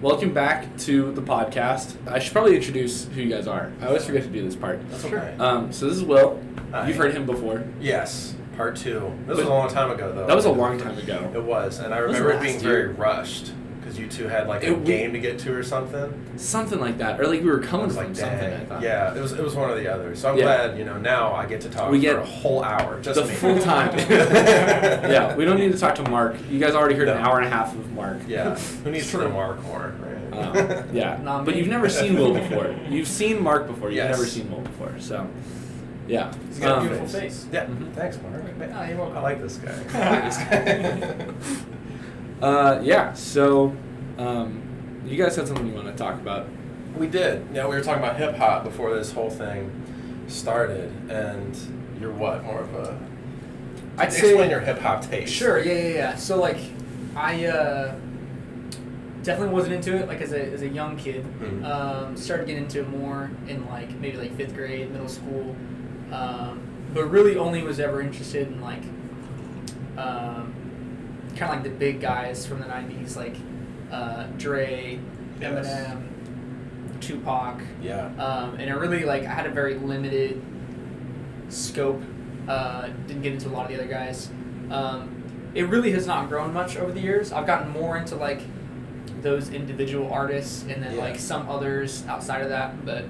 welcome back to the podcast. I should probably introduce who you guys are. I always forget to do this part. That's okay. So this is Will. Hi. You've heard him before. Yes, part 2. This was a long time ago, though. That was a long time ago. It was, and I remember it being very rushed because you two had like a game to get to or something. Something like that, or like we were coming from like, something. dang. I thought. Yeah, it was one or the other. So I'm glad now I get to talk for a whole hour. Just the me. full time. Yeah, we don't need to talk to Mark. You guys already heard an hour and a half of Mark. Yeah, who needs to know Mark more, right? Yeah, but you've never seen Will before. You've seen Mark before. You've never seen Will before. So, yeah. He's got a beautiful face. Yeah, thanks, Mark. Oh, you're welcome. I like this guy. So, you guys had something you want to talk about. We did. Yeah, we were talking about hip hop before this whole thing started, and you're what, more of a... I'd explain say, your hip hop taste. Sure, yeah. So like, I definitely wasn't into it like as a young kid. Mm-hmm. Started getting into it more in like maybe like 5th grade, middle school, but really only was ever interested in like kind of like the big guys from the 90s, like Dre, Eminem, Tupac. Yeah. And it really like I had a very limited scope. Didn't get into a lot of the other guys. It really has not grown much over the years. I've gotten more into like those individual artists and then like some others outside of that. But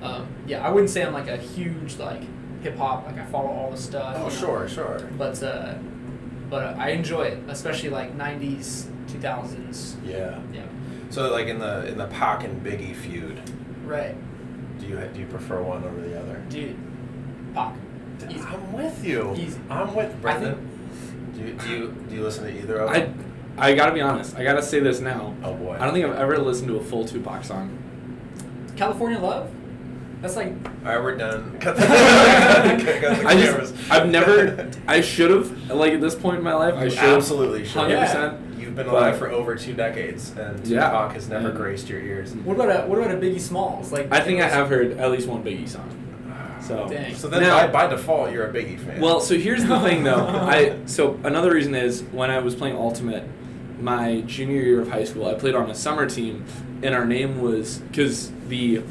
I wouldn't say I'm like a huge like hip hop. Like I follow all the stuff. Oh, sure. But I enjoy it, especially like 90s, 2000s. Yeah. Yeah. So like in the Pac and Biggie feud, Right. do you prefer one over the other? Dude, Pac. Easy. I'm with you. Easy. I'm with Brendan. Do you listen to either of them? I gotta be honest. I gotta say this now. Oh boy. I don't think I've ever listened to a full Tupac song. California Love? That's like... Alright, we're done. Cut I've never... I should have, like at this point in my life, I should have. Absolutely should. 100%. You've been alive for over 2 decades, and Tupac has never graced your ears. What about a Biggie Smalls? Like I think I have heard at least one Biggie song. So, dang. So then by default, you're a Biggie fan. Well, so here's the thing, though. So another reason is when I was playing Ultimate, my junior year of high school, I played on a summer team, and our name was because the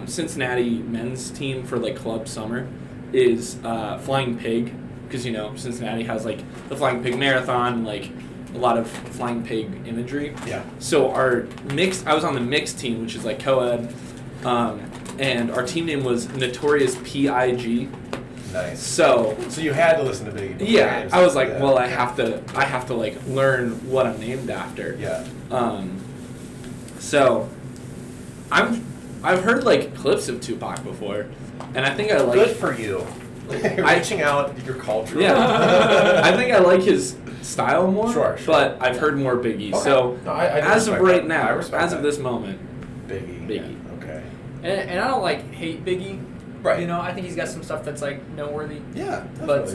Cincinnati men's team for like club summer is Flying Pig, because Cincinnati has like the Flying Pig Marathon, like a lot of Flying Pig imagery. Yeah. So I was on the mixed team, which is like co-ed. And our team name was Notorious P.I.G. Nice. So you had to listen to Biggie. Yeah, I was like, well, I have to like learn what I'm named after. Yeah. So I've heard like clips of Tupac before, and I think I like. Good for you. Reaching out your culture. Yeah. I think I like his style more. Sure. But I've heard more Biggie. Okay. So I as of right now, as of this moment, Biggie. Biggie. Okay. And I don't like hate Biggie. Right. I think he's got some stuff that's like noteworthy. Yeah. But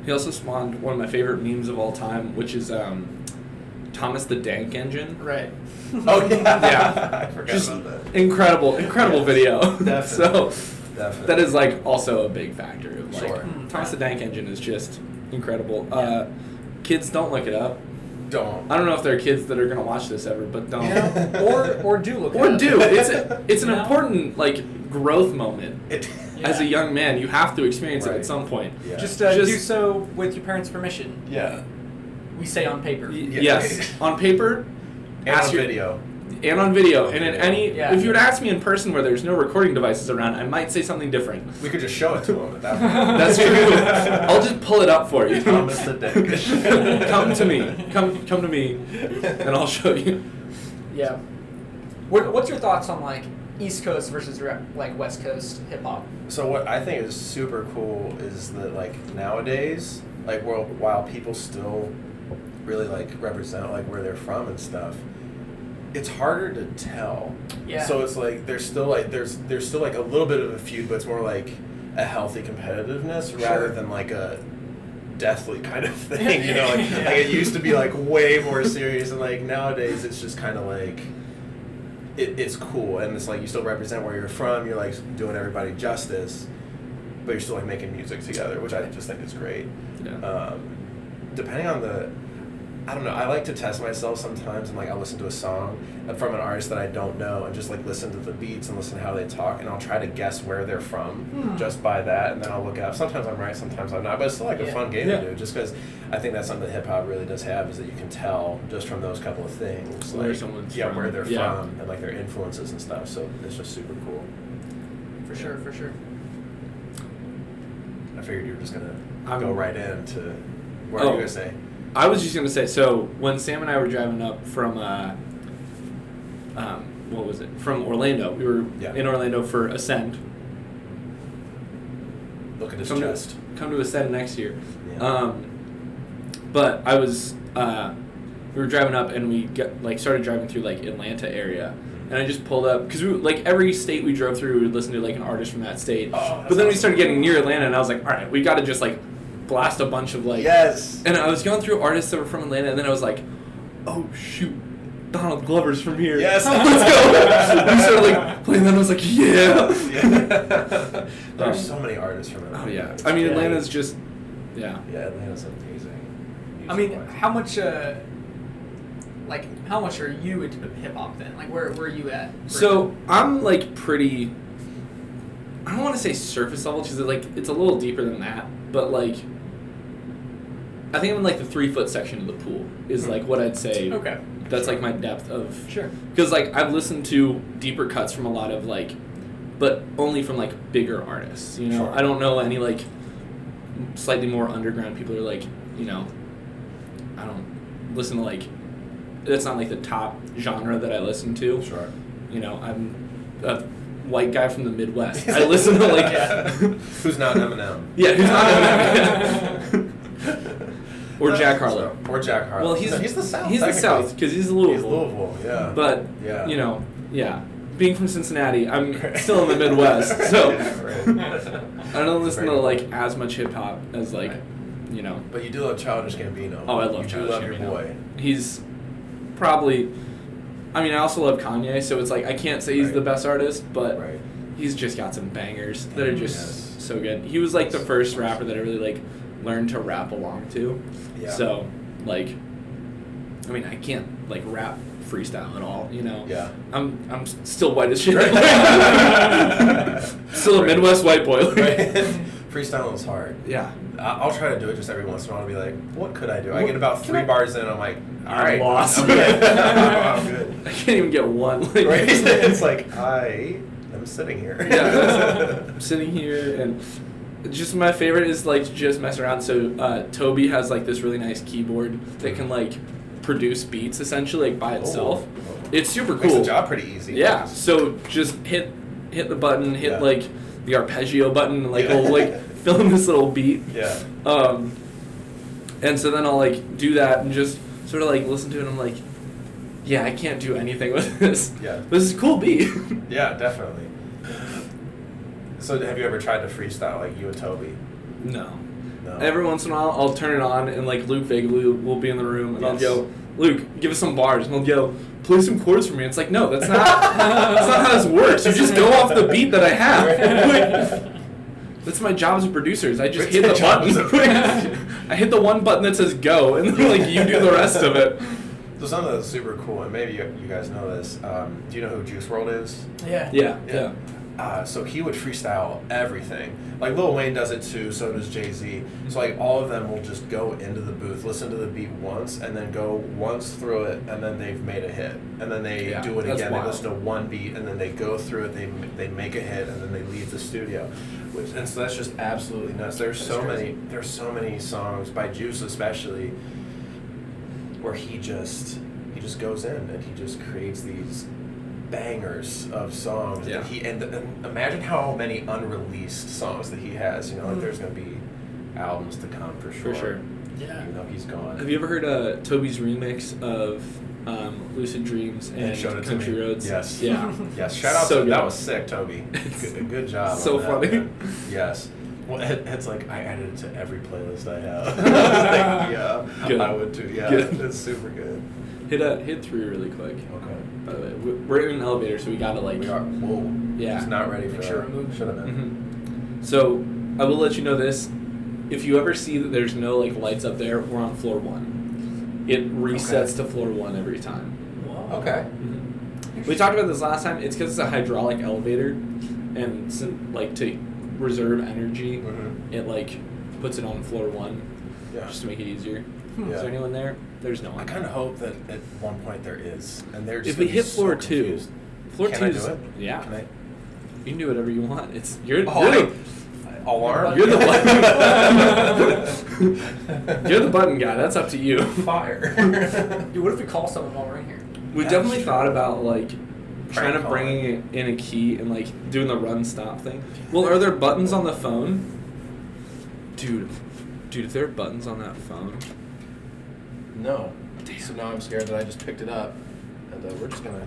he also spawned one of my favorite memes of all time, which is Thomas the Dank Engine. right. Oh yeah. Yeah. I forgot Just about that. incredible video. Definitely. So Definitely. that is like also a big factor of like Sure. Thomas the Dank Engine is just incredible. Kids, don't look it up. Don't. I don't know if there are kids that are gonna watch this ever, but don't. Or do look. Or it up. do. It's an important like growth moment. Yeah. As a young man, you have to experience it Right. at some point. Yeah. Just do so with your parents' permission. Yeah. We say on paper. Yes, on paper, And on video. and on video, and in Yeah. if you would ask me in person where there's no recording devices around, I might say something different. We could just show it to them at that point. That's true. I'll just pull it up for you. Thomas the Dank. Come to me. Come to me, and I'll show you. Yeah. What's your thoughts on like East Coast versus like West Coast hip hop? So what I think is super cool is that like nowadays, like while people still really like represent like where they're from and stuff, it's harder to tell. Yeah. So it's like there's still like a little bit of a feud, but it's more like a healthy competitiveness rather than like a deathly kind of thing. Like it used to be like way more serious, and like nowadays it's just kind of like it's cool, and it's like you still represent where you're from. You're like doing everybody justice, but you're still like making music together, which I just think is great. Yeah. Depending on the I don't know. I like to test myself sometimes, and like I'll listen to a song from an artist that I don't know, and just like listen to the beats and listen to how they talk, and I'll try to guess where they're from just by that, and then I'll look it up. Sometimes I'm right, sometimes I'm not, but it's still like a fun game to do, just because I think that's something that hip hop really does have, is that you can tell just from those couple of things, Where like someone's where they're Yeah. from and like their influences and stuff. So it's just super cool. For sure. I figured you were just gonna I'm- go right into what are you gonna say? I was just gonna say, so when Sam and I were driving up from what was it? From Orlando. We were in Orlando for Ascend. Look at his Come chest. Come to Ascend next year. Yeah. But I was we were driving up and we started driving through like Atlanta area. And I just pulled up because we like every state we drove through, we would listen to like an artist from that state. Oh, but then we awesome. started getting near Atlanta, and I was like, all right, we got to just like blast a bunch of like. Yes. And I was going through artists that were from Atlanta, and then I was like, oh shoot, Donald Glover's from here. Yes. Let's go. We started like playing that, and I was like, yeah. There's so many artists from Atlanta. Oh yeah. I mean, Atlanta's just, yeah. Yeah, Atlanta's amazing. I mean, music-wise. how much are you into hip hop then? Like, where are you at? So I'm like pretty. I don't want to say surface level because it's a little deeper than that, but like. I think I'm in like the 3-foot section of the pool is like what I'd say. Okay. That's like my depth of. Sure. Because like I've listened to deeper cuts from a lot of like, but only from like bigger artists. You know, Sure. I don't know any like slightly more underground people who are like, you know, I don't listen to like. That's not like the top genre that I listen to. Sure. You know, I'm a white guy from the Midwest. I listen to like. Who's not Eminem? Yeah, who's not Eminem? Or Jack Harlow. Or Jack Harlow. Well, he's the South. He's the technically. South because he's Louisville. He's Louisville, yeah. But Yeah. you know, yeah. Being from Cincinnati, I'm still in the Midwest, so Right. I don't listen Very to cool. like as much hip hop as like, you know. But you do love Childish Gambino. Oh, I love you Childish do love your Gambino. boy. He's probably. I mean, I also love Kanye, so it's like I can't say he's Right. the best artist, but Right. he's just got some bangers that are just Yes. so good. He was like the first rapper that I really like learned to rap along to. Yeah. So, like, I mean, I can't like rap freestyle at all, you know. Yeah. I'm still white as shit. Still a Midwest white boy. Right. Freestyling is hard. Yeah. I'll try to do it just every once in a while and be like, what could I do? I What- get about can 3 I- bars in, I'm like, all I'm right. lost. I'm good. I'm good. I can't even get one. Like, Right? It's like, I am sitting here. Yeah. I'm sitting here and just my favorite is like to just mess around. So Toby has like this really nice keyboard that can like produce beats essentially like by itself. Oh. It's super Makes cool. the job pretty easy. Yeah. So just hit the button, hit Yeah. like the arpeggio button, and like Yeah. it'll like fill in this little beat. Yeah. And so then I'll like do that and just sort of like listen to it and I'm like, yeah, I can't do anything with this. Yeah. This is a cool beat. Yeah, definitely. So have you ever tried to freestyle like you and Toby? No. No. Every once in a while, I'll turn it on, and like Luke Vega will be in the room, and I'll Yes. go, Luke, give us some bars, and he'll go, play some chords for me. It's like, no, that's not that's not how this works. You just go off the beat that I have. Like, that's my job as a producer. Is I just hit the button. I hit the one button that says go, and then like you do the rest of it. So something that's super cool, and maybe you guys know this. Do you know who Juice WRLD is? Yeah. Yeah. So he would freestyle everything. Like Lil Wayne does it too, so does Jay-Z. So like all of them will just go into the booth, listen to the beat once, and then go once through it, and then they've made a hit. And then they do it that's again. wild. They listen to one beat, and then they go through it. They make a hit, and then they leave the studio. And so that's just absolutely nuts. There's so many songs by Juice especially where he just goes in and he just creates these bangers of songs. Yeah. And imagine how many unreleased songs that he has. You know, like there's gonna be albums to come for sure. For sure. Yeah. Even though he's gone. Have you ever heard Toby's remix of Lucid Dreams and showed it to Country me. Roads? Yes. Yeah. Yes. Shout out So to good. that was sick, Toby. Good job. So on that, funny. man. Yes. Well, it's like I added it to every playlist I have. I was like, yeah, Good. I would too. Yeah, Good. it's super good. Hit 3 really quick. Okay. By the way, we're in an elevator, so we gotta like. We are. Whoa. Yeah. He's not ready for Make sure that. we're moving. Should have been. So I will let you know this: if you ever see that there's no like lights up there, we're on floor 1. it resets to floor 1 every time. Whoa. Okay. We talked about this last time. It's because it's a hydraulic elevator, and like to reserve energy, it like puts it on floor 1, just to make it easier. Is there anyone there? There's no one. I kind of hope that at one point there is, and they're just. If we hit floor 2, confused. floor Can 2 I is do it? yeah. Can I? You can do whatever you want. You're the Alarm. You're the button. You're the button guy. That's up to you. Fire. Dude, what if we call someone while we're in here? We definitely thought about like trying to Prank bring in a key and like doing the run stop thing. Well, are there buttons on the phone? Dude, if there are buttons on that phone. No. So now I'm scared that I just picked it up, and we're just gonna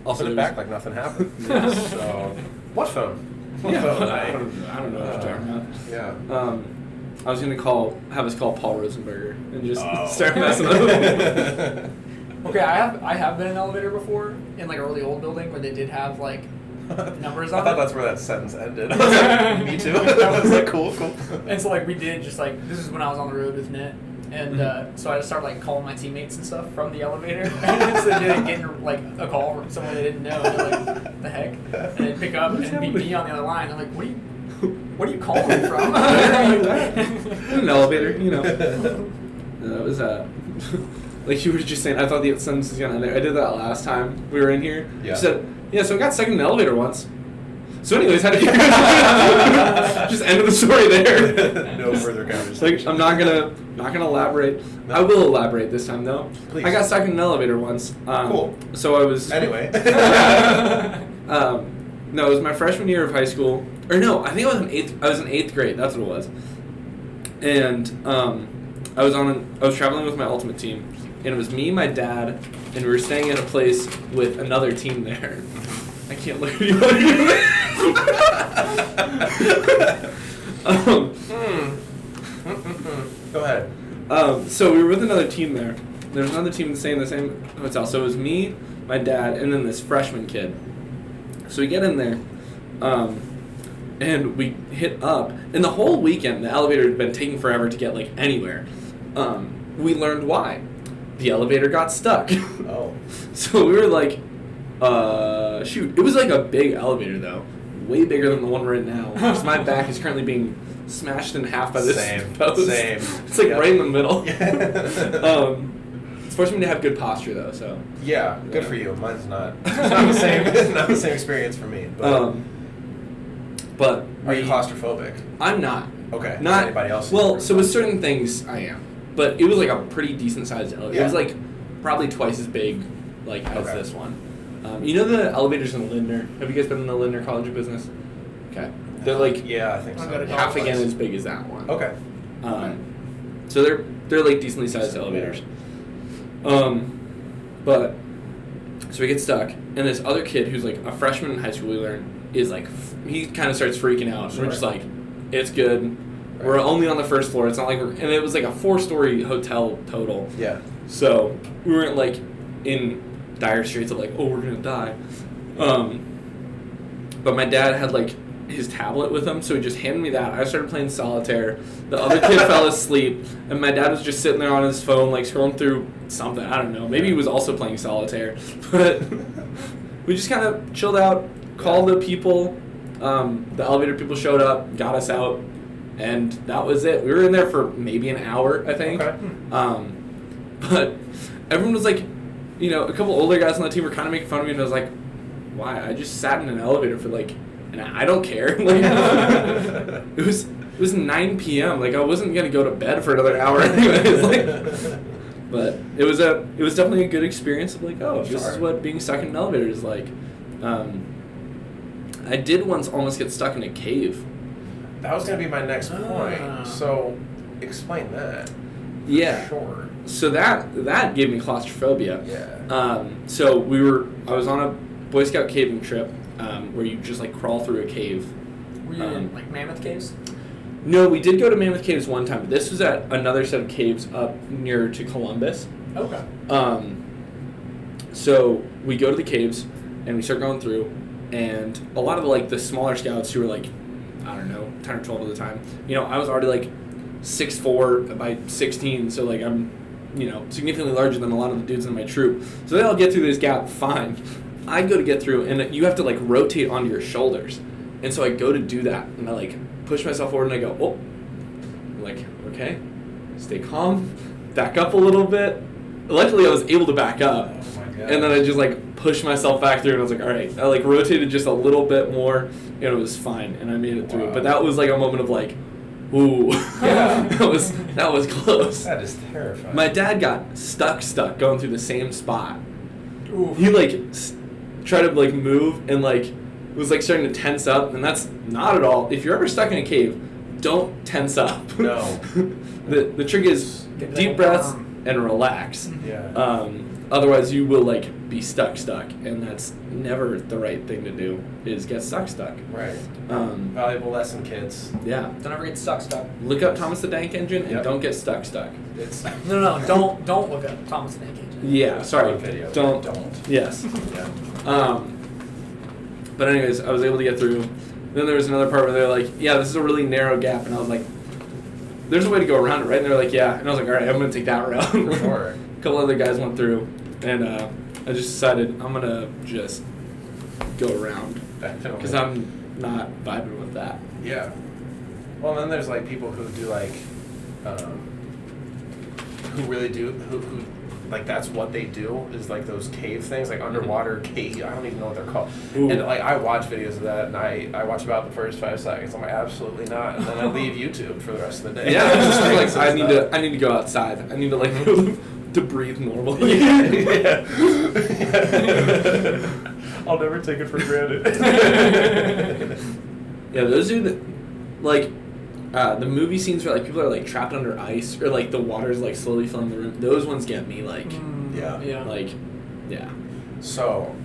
Also, put it back like nothing happened. So, what phone? What Yeah, phone? I don't know what you're talking about. Yeah. I was gonna have us call Paul Rosenberger and just start messing up. Okay, I have been in an elevator before in like a really old building where they did have like numbers on I thought it. that's where that sentence ended. I was like, me too. I was like, cool. And so like we did just like this is when I was on the road with Nit, and so I just started like calling my teammates and stuff from the elevator. And so they did getting like a call from someone they didn't know. And they're like, the heck? And they'd pick up and it'd be me on the other line. I'm like, what are you calling me from? An elevator, you know. That was like you were just saying. I thought the sentence was gonna end there. I did that last time we were in here. Yeah. You said, yeah. So I got stuck in an elevator once. So, anyways, how did you? Just ended the story there. No further Like conversation. I'm not gonna elaborate. No. I will elaborate this time though. Please. I got stuck in an elevator once. Cool. So I was Anyway. No, it was my freshman year of high school. Or no, I think I was in 8th grade. That's what it was. And I was traveling with my ultimate team, and it was me, my dad, and we were staying at a place with another team there. I can't look at you. Go ahead. So we were with another team there. There was another team staying in the same hotel. So it was me, my dad, and then this freshman kid. So we get in there, and we hit up. And the whole weekend, the elevator had been taking forever to get like anywhere. We learned why. The elevator got stuck. Oh. So we were like, shoot. It was like a big elevator though, way bigger than the one we're in now. Because my back is currently being smashed in half by this post. Same. It's like right in the middle. Yeah. It's forcing me to have good posture though. So. Yeah, good for you. Mine's not. It's not the same. It's not the same experience for me. But are you claustrophobic? I'm not. Okay. Not anybody else? Well, so with certain things I am, but it was like a pretty decent sized elevator. Yeah. It was like probably twice as big, like as Okay. this one. You know the elevators in Lindner? Have you guys been in the Lindner College of Business? Okay. They're like Yeah, I think so. I've got a half couple again places. as big as that one. Okay. So they're like decently sized elevators. But so we get stuck, and this other kid who's like a freshman in high school, we learn, is like he kind of starts freaking out. Sure. We're just like, it's good. We're only on the first floor. It's not like and it was like a 4-story hotel total. Yeah. So we weren't like in dire straits of like, oh, we're gonna die. But my dad had like his tablet with him, so he just handed me that. I started playing solitaire. The other kid fell asleep, and my dad was just sitting there on his phone, like scrolling through something. I don't know. Maybe he was also playing solitaire. But we just kind of chilled out, called the people. The elevator people showed up, got us out, and that was it. We were in there for maybe an hour, I think. Okay. But everyone was like, a couple older guys on the team were kind of making fun of me, and I was like, why? I just sat in an elevator for like, and I don't care. Like, it was 9 p.m. Like I wasn't gonna go to bed for another hour anyways. Like, but it was definitely a good experience of like, oh, this is what being stuck in an elevator is like. I did once almost get stuck in a cave. That was gonna be my next point. So, explain that. Yeah. Sure. So that gave me claustrophobia. Yeah. So I was on a Boy Scout caving trip where you just like crawl through a cave. Were you in like Mammoth Caves? No, we did go to Mammoth Caves one time. But this was at another set of caves up near to Columbus. Okay. So we go to the caves and we start going through, and a lot of the smaller scouts who were like, I don't know, 10 or 12 at the time. I was already like 6'4" by 16, so like I'm significantly larger than a lot of the dudes in my troop. So they all get through this gap fine. I go to get through, and you have to, like, rotate onto your shoulders. And so I go to do that, and I, like, push myself forward, and I go, oh. I'm like, okay, stay calm, back up a little bit. Luckily, I was able to back up. Oh my God. And then I just, like, pushed myself back through, and I was like, all right. I, like, rotated just a little bit more, and it was fine, and I made it through. Wow. But that was, like, a moment of, like, ooh. Yeah. that was close. That is terrifying. My dad got stuck going through the same spot. Oof. He, like, tried to, like, move, and, like, was, like, starting to tense up, and that's not at all. If you're ever stuck in a cave, don't tense up. No. The trick is deep breaths and relax. Yeah. Otherwise, you will, like, be stuck, and that's never the right thing to do, is get stuck. Right. Valuable lesson, kids. Yeah. Don't ever get stuck. Look up Thomas the Tank Engine and Yep. don't get stuck. It's No, don't look up Thomas the Tank Engine. Yeah, sorry. Video. Don't. Yes. Yeah. But anyways, I was able to get through. Then there was another part where they're like, yeah, this is a really narrow gap. And I was like, there's a way to go around it, right? And they're like, yeah. And I was like, all right, I'm going to take that route. For sure. A couple other guys went through. And I just decided I'm going to just go around. Definitely. Because I'm not vibing with that. Yeah. Well, then there's like people who do like, who really do, who like that's what they do is like those cave things, like underwater cave. I don't even know what they're called. Ooh. And like I watch videos of that, and I watch about the first 5 seconds. I'm like, absolutely not, and then I leave YouTube for the rest of the day. Yeah, it's just like It's I not- need to go outside. I need to like to breathe normally. Yeah. I'll never take it for granted. Yeah, those are the like the movie scenes where like people are like trapped under ice or like the water's like slowly filling the room. Those ones get me like Yeah. like yeah. So,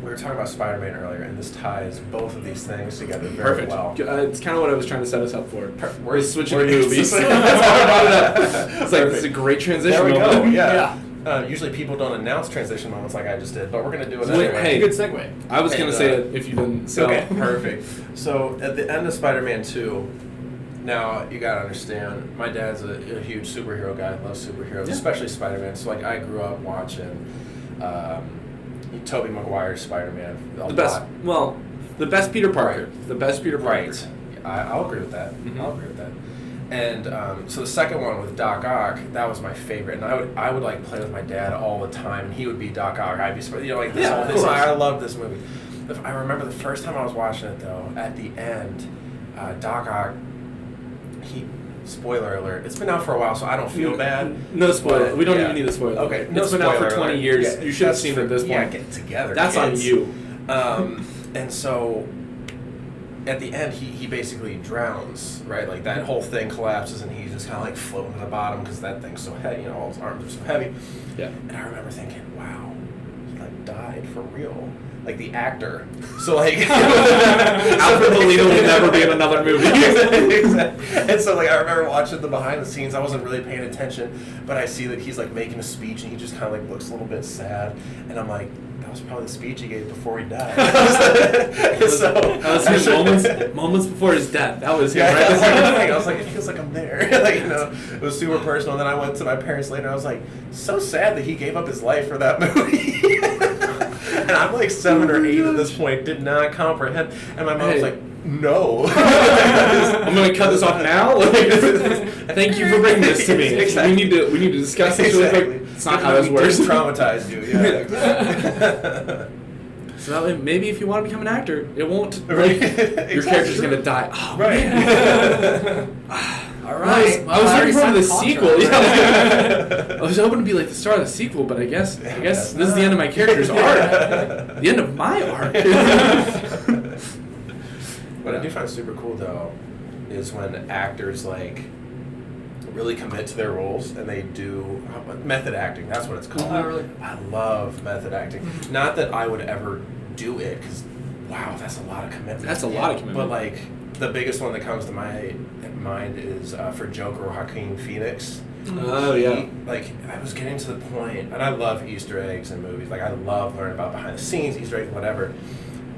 we were talking about Spider-Man earlier, and this ties both of these things together very Perfect. well. It's kind of what I was trying to set us up for. We're switching we're- movies. That's why I brought it up. It's like this is a great transition There we go. moment. Yeah. Usually people don't announce transition moments like I just did, but we're going to do it Wait, anyway. hey. Good segue. I was And, gonna say it if you didn't. So. Okay, perfect. So at the end of Spider-Man 2, now you gotta understand, my dad's a huge superhero guy, loves superheroes, Yeah. especially Spider-Man. So like I grew up watching Tobey Maguire's Spider-Man. The best. Well, the best Peter Parker. Right. The best Peter Parker. Right. I'll agree with that. Mhm. I'll agree with that. And so the second one with Doc Ock, that was my favorite, and I would like play with my dad all the time, and he would be Doc Ock. I'd be like this Yeah, whole of thing. So course. I love this movie. I remember the first time I was watching it though. At the end, Doc Ock, spoiler alert. It's been out for a while, so I don't feel bad. No spoiler. But, We don't yeah. even need the spoiler. Okay, It's been out for 20 years. Yeah, You should have that's seen it for- at this point. Yeah, get it together. That's on kids. you. And so at the end, he basically drowns, right? Like that whole thing collapses, and he's just kind of like floating to the bottom because that thing's so heavy. All his arms are so heavy. Yeah. And I remember thinking, wow, he like died for real. Like the actor. So like Alfred Molina will never be in another movie. Exactly. And so like I remember watching the behind the scenes. I wasn't really paying attention, but I see that he's like making a speech, and he just kind of like looks a little bit sad, and I'm like, that was probably the speech he gave before he died. That was his moments before his death. That was him, Yeah, right? that's like the thing. I was like, it feels like I'm there. Like, you know, it was super personal. And then I went to my parents later, and I was like, so sad that he gave up his life for that movie. And I'm like 7 or 8 at this point, did not comprehend. And my mom was like, no. I'm gonna cut this off now. Thank you for bringing this to me. Exactly. We need to discuss this really quick. It's not how this works. Traumatized you, yeah. So that way, maybe if you want to become an actor, it won't. Right. Your character's gonna die. Oh, Right. man. All right. I was hoping for the sequel. Yeah. Yeah. I was hoping to be like the star of the sequel, but I guess this is the end of my character's arc. The end of my arc. What I do find super cool though is when actors like really commit to their roles and they do method acting. That's what it's called. Oh, really? I love method acting. Not that I would ever do it, because wow, that's a lot of commitment. That's a lot of commitment. But like the biggest one that comes to my mind is for Joker, Joaquin Phoenix. Oh yeah. Like I was getting to the point, and I love Easter eggs in movies. Like I love learning about behind the scenes, Easter eggs, whatever.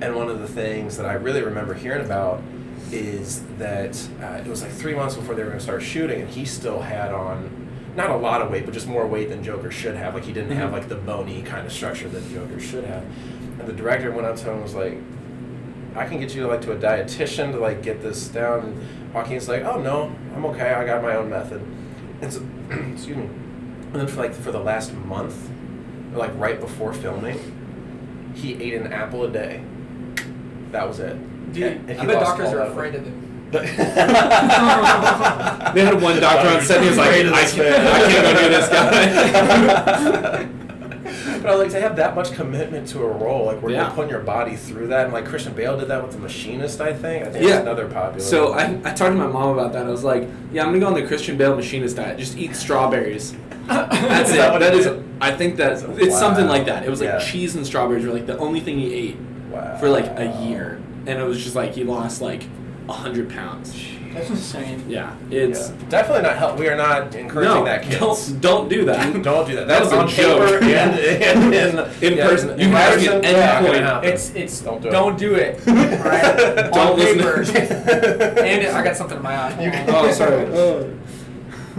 And one of the things that I really remember hearing about is that it was like 3 months before they were going to start shooting, and he still had on not a lot of weight, but just more weight than Joker should have. Like, he didn't have, like, the bony kind of structure that Joker should have. And the director went up to him and was like, I can get you, like, to a dietitian to, like, get this down. And Joaquin's like, oh, no, I'm okay. I got my own method. And so, excuse me. And then for the last month, or, like, right before filming, he ate an apple a day. That was it. Dude, I bet doctors are afraid of him. They had one doctor on set and he was like, I can't go do this guy. But like, to have that much commitment to a role, like where Yeah. you're putting your body through that, and like Christian Bale did that with The Machinist, I think that's another popular. So I talked to my mom about that. I was like, yeah, I'm gonna go on the Christian Bale Machinist diet. Just eat strawberries. That's it. that That is. is? I think that it's something like that. It was like cheese and strawberries were like the only thing he ate for like a year, and it was just like he lost like 100 pounds. That's insane. Yeah, it's definitely not help. We are not encouraging that, kids. Don't do that. Don't do that. That was on a joke. paper and in person. You can ask me at any point. It's don't do it. Right? Don't on listen paper. to And I got something in my eye. Oh, sorry.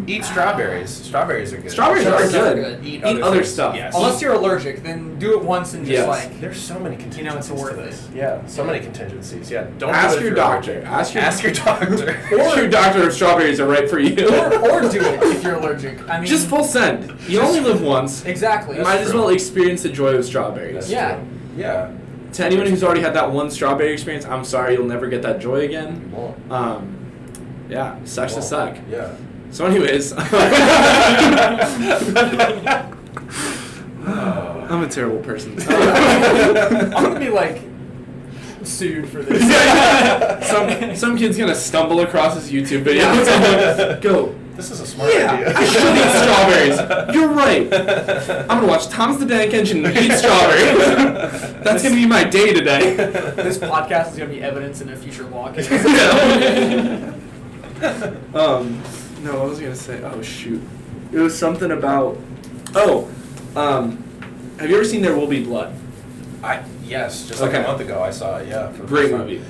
Eat strawberries. Strawberries are good. Strawberries are good. Eat other things. stuff. Yes. Unless you're allergic, then do it once and just like. There's so many contingencies it's worth to this. it. Yeah, so many contingencies. Yeah, don't Ask do it your if you're doctor. allergic. Ask your doctor. Ask your doctor if strawberries are right for you. Or do it if you're allergic. I mean, Just full send. You only live once. Exactly. You might as well experience the joy of strawberries. That's Yeah. true. Yeah. To anyone who's already had that one strawberry experience, I'm sorry, you'll never get that joy again. You won't. Yeah, sucks to suck. Yeah. So anyways, I'm a terrible person. I'm gonna be like sued for this. Some kid's gonna stumble across this YouTube video and someone go, This is a smart idea. I should eat strawberries. You're right. I'm gonna watch Thomas the Tank Engine and eat strawberries. That's gonna be my day today. This podcast is gonna be evidence in a future law case. No, what was I gonna say? Oh shoot, it was something about. Have you ever seen There Will Be Blood? Yes, just like a month ago I saw it. Yeah, Great movie.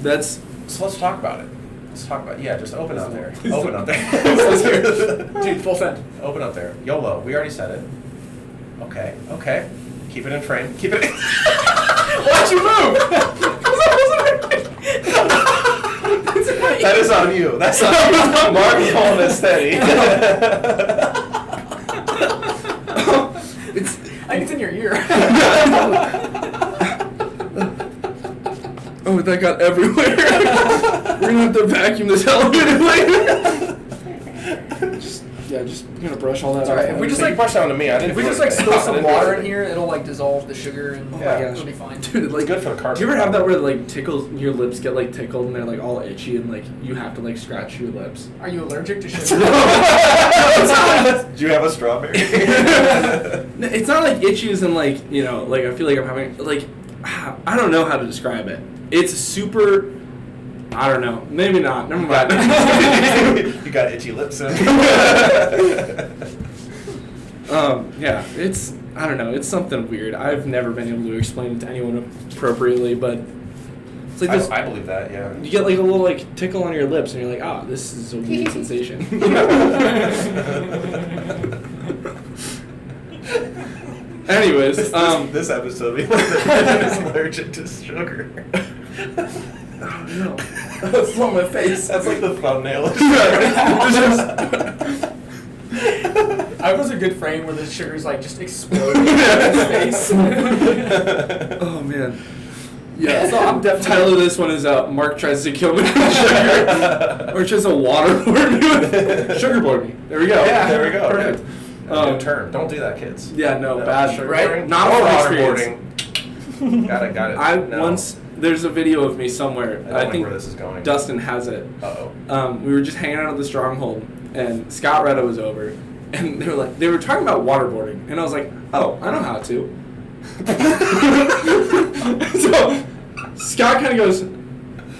That's So let's talk about it. Let's talk about just open up there. Please Open don't. up there. Dude, full send. Open up there. YOLO. We already said it. Okay. Keep it in frame. Keep it in. Why'd you move? That is on you. That's on you. Mark is holding it steady. I think it's in your ear. Oh, that got everywhere. We're gonna have to vacuum this elevator later. just gonna brush all that Alright, off. if we just like brush down to me. I didn't. If we just like spill some water in here, it'll like dissolve the sugar and it'll be fine. Dude, like, good for the carpet. do you ever have that where like tickles, your lips get like tickled and they're like all itchy and like you have to like scratch your lips? Are you allergic to sugar? Do you have a strawberry? It's not like itchy as in like, you know, like I feel like I'm having like, I don't know how to describe it. It's super, I don't know, maybe not. Never mind. You got itchy lips. Yeah, it's, I don't know, it's something weird. I've never been able to explain it to anyone appropriately, but it's like this. I believe that, yeah. You get like a little like tickle on your lips, and you're like, "Ah, this is a weird sensation." Anyways, this episode is allergic to sugar. Oh no, that's on my face. That's like the thumbnail. I was a good frame where the sugar's like just exploding in his face. Oh man. Yeah, so I'm definitely. Title of this one is Mark tries to kill me with sugar, or just a waterboard me with Sugarboard me. There we go. Yeah, there we go. Perfect. New term. Don't do that, kids. Yeah, no, bad. Sugarboarding. Not a waterboarding. Got it. Once there's a video of me somewhere. I think where this is going. Dustin has it. Uh-oh. We were just hanging out at the Stronghold, and Scott Retta was over, and they were talking about waterboarding, and I was like, oh, I know how to. So Scott kind of goes,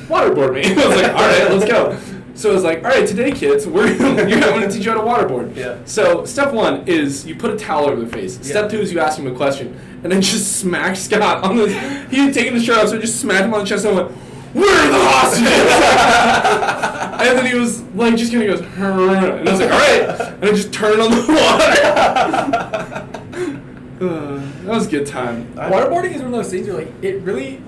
waterboard me. I was like, all right, let's go. So I was like, all right, today, kids, I'm going to teach you how to waterboard. Yeah. So step one is you put a towel over their face. Step two is you ask him a question, and then just smack Scott on the. He had taken the shirt off, so I just smacked him on the chest and went, where are the hostages? And then he was like, just kind of goes, and I was like, all right. And I just turned on the water. That was a good time. Waterboarding is one of those things where like it really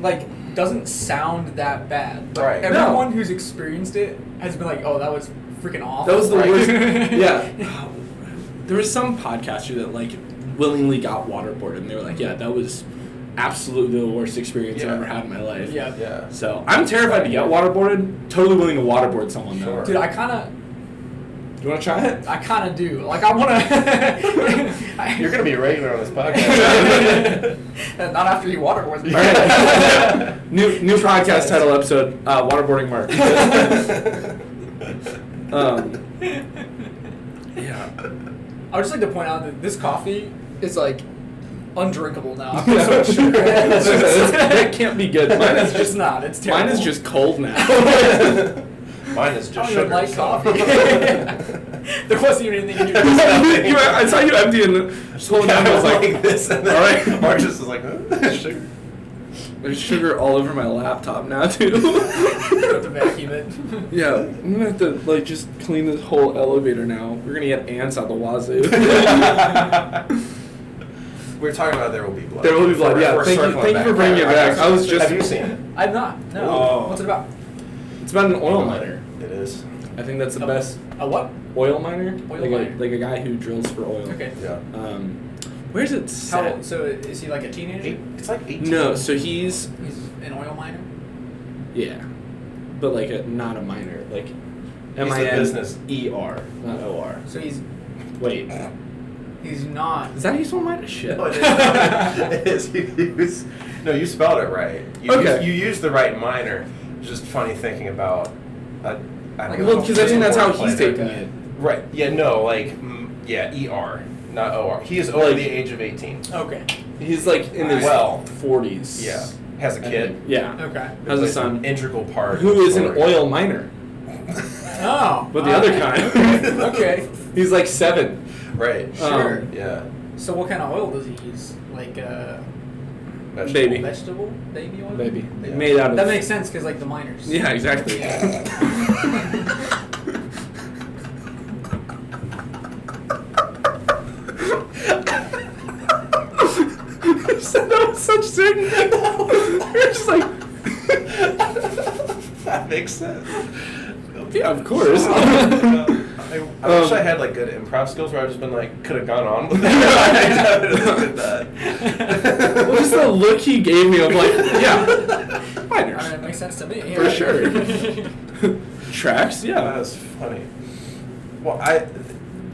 like doesn't sound that bad. But Right. everyone who's experienced it has been like, oh, that was freaking awful. That was the right? worst. Yeah. There was some podcaster that like willingly got waterboarded, and they were like, yeah, that was absolutely the worst experience I've ever had in my life. Yeah. Yeah. So I'm terrified to get waterboarded. Totally willing to waterboard someone though. Sure. Dude, I kind of try it? I kind of do. Like, I want to... You're going to be a regular on this podcast. Not after you waterboard me. All right. new podcast title episode, Waterboarding Mark. Yeah. I would just like to point out that this coffee is, like, undrinkable now. I Yeah. so much sugar. That can't be good. Mine is It's just not. It's terrible. Mine is just cold now. Mine is I just don't even sugar. like so- coffee. There wasn't even anything in your I saw you empty and just holding Yeah, down. I was like, this, and then all right. Mark just was like, sugar. there's sugar all over my laptop now too. You have to vacuum it. Yeah, I'm gonna have to like just clean this whole elevator now. We're gonna get ants out the wazoo. We were talking about There Will Be Blood. There Will Be Blood. Yeah, We're thank you circling for bringing it back. I was just. Have you seen it? I've not. No. Oh. What's it about? It's about an oil miner. It is. I think that's the best A what? oil miner. Oil like miner. like a guy who drills for oil. Okay. Yeah. Where's it How set? old? So is he like a teenager? It's like 18. No, so he's He's an oil miner? yeah, but like not a miner, like He's M the I N business ER, not O R. So he's Wait, not. is that how you spell miner? Shit. No, it is. No, you spelled it right. Okay. You used the right minor. Just funny thinking about. I don't know. Well, because I think that's how he's Like taking that. it. Right. Yeah. No. Like. Yeah. ER. Not OR. He is over Like- the age of 18. Okay. He's like in his Well, 40s. Yeah. Has a kid. Yeah. Okay. Has a Plays son an integral part. who of the is an story. oil miner, Oh. but the other kind. Okay. He's like 7. Right. Sure. Yeah. So what kind of oil does he use? Like Vegetable. Baby. vegetable baby oil? Baby. Yeah. Made out of. That makes sense because like the miners. Yeah, exactly. Yeah. You said that with such certainty. You're just like. That makes sense. Yeah, of course. I wish I had like good improv skills where I've just been like, could have gone on with it. I did that. Well, just the look he gave me of like, yeah, I miners. mean, it makes sense to me. For sure. Tracks, yeah. That was funny. Well,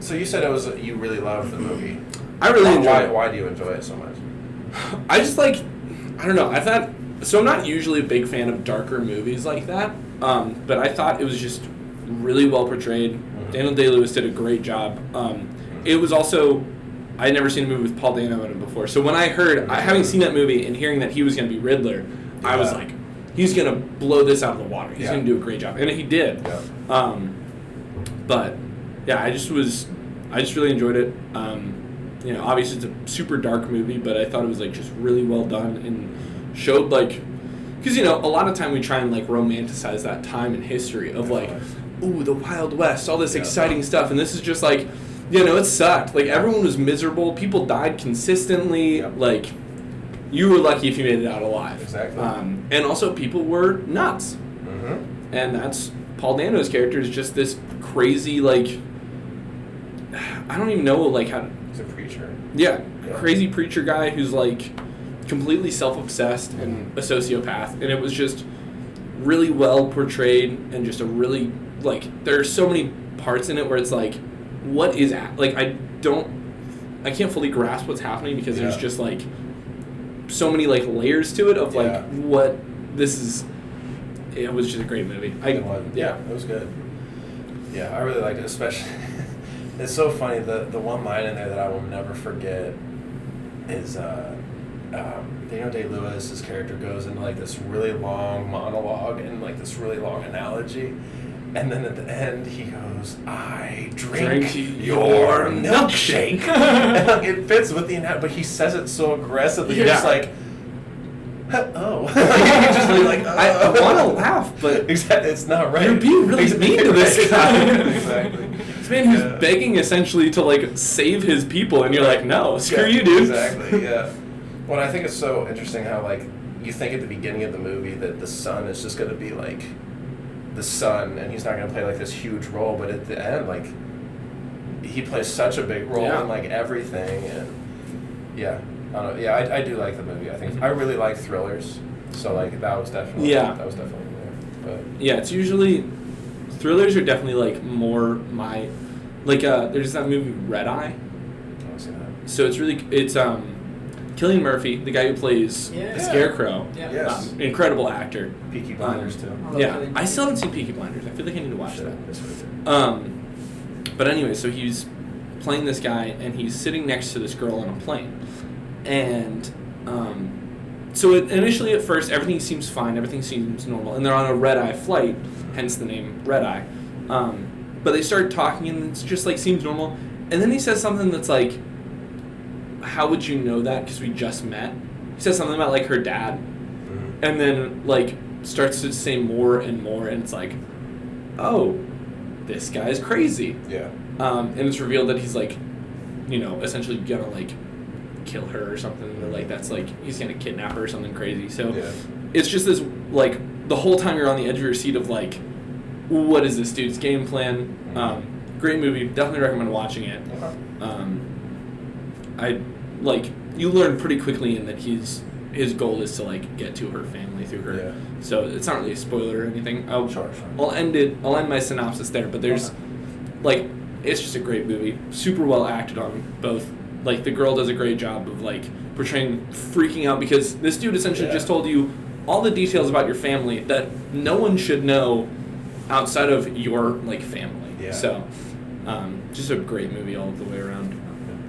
so you said it was you really loved the movie. I really enjoyed Why? it. Why do you enjoy it so much? I just like, I don't know. I thought, so I'm not usually a big fan of darker movies like that, but I thought it was just really well portrayed. Mm-hmm. Daniel Day-Lewis did a great job. It was also, I had never seen a movie with Paul Dano in it before, so when I heard, having seen that movie and hearing that he was going to be Riddler, I was like, he's going to blow this out of the water. He's going to do a great job, and he did. Yeah. But yeah, I just really enjoyed it. You know, obviously it's a super dark movie, but I thought it was like just really well done and showed like, because you know, a lot of time we try and like romanticize that time in history of like, ooh, the Wild West, all this exciting stuff, and this is just like, you know, it sucked. Like everyone was miserable, people died consistently. Like, you were lucky if you made it out alive. Exactly. And also people were nuts, Mm-hmm. and that's Paul Dano's character is just this crazy like, I don't even know like how. He's a preacher. Yeah, Yeah. crazy preacher guy who's like completely self-obsessed and a sociopath, and it was just really well portrayed and just a really like there are so many parts in it where it's like what is like I can't fully grasp what's happening because there's Yeah. just like so many like layers to it of like Yeah. what this is. It was just a great movie. It was good. Yeah, I really liked it, especially. It's so funny. The one line in there that I will never forget is Daniel Day-Lewis's character goes into like this really long monologue and like this really long analogy, and then at the end he goes, "I drink your milkshake," and like, it fits with the but he says it so aggressively. You're just like, oh, like, you can just honestly, like, I want to laugh, but exactly, it's not right. you're being really mean to this guy. Exactly. This man who's begging essentially to like save his people, and you're like, no, screw you, dude. Exactly. Yeah. Well, I think it's so interesting how like you think at the beginning of the movie that the son is just going to be like the son, and he's not going to play like this huge role, but at the end, like he plays such a big role in like everything, and yeah. I don't know. Yeah, I do like the movie. I think I really like thrillers, so like that was definitely there. But yeah, it's usually thrillers are definitely like more my like there's that movie Red Eye. I don't see that. So it's Cillian Murphy, the guy who plays the Scarecrow. Yeah. Yes. Incredible actor. Peaky Blinders too. Yeah, I still haven't seen Peaky Blinders. I feel like I need to watch that. That's really good. But anyway, so he's playing this guy, and he's sitting next to this girl on a plane. And so initially at first, everything seems fine, everything seems normal, and they're on a red-eye flight, hence the name Red Eye. But they start talking, and it's just like seems normal. And then he says something that's like, how would you know that? Because we just met. He says something about like her dad, and then like starts to say more and more, and it's like, oh, this guy's crazy. Yeah. And it's revealed that he's like, essentially gonna like kill her or something, or like that's like he's gonna kidnap her or something crazy. So it's just this like the whole time you're on the edge of your seat of like, what is this dude's game plan? Great movie, definitely recommend watching it. I like you learn pretty quickly in that his goal is to like get to her family through her. So it's not really a spoiler or anything. I'll end my synopsis there, but there's like it's just a great movie, super well acted on both. Like, the girl does a great job of, like, portraying freaking out because this dude essentially just told you all the details about your family that no one should know outside of your, like, family. Yeah. So, just a great movie all the way around.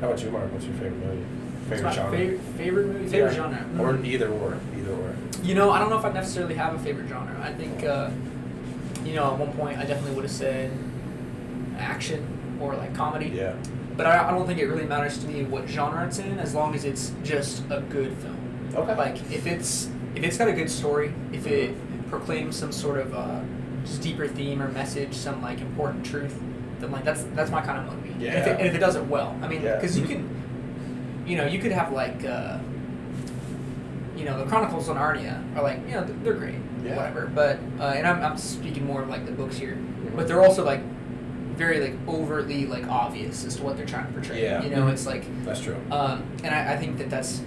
How about you, Mark? What's your favorite movie? Favorite genre? Favorite movie? Favorite genre? Or either or. I don't know if I necessarily have a favorite genre. I think, at one point I definitely would have said action or, like, comedy. Yeah. But I don't think it really matters to me what genre it's in, as long as it's just a good film. Okay. Like if it's got a good story, if it proclaims some sort of just deeper theme or message, some like important truth, then like that's my kind of movie. Yeah. And if it does it well, I mean, because you can, you could have like, the Chronicles of Narnia are like, they're great, whatever. But and I'm speaking more of like the books here, but they're also like very like overtly like obvious as to what they're trying to portray. Yeah. It's like that's true. And I think that's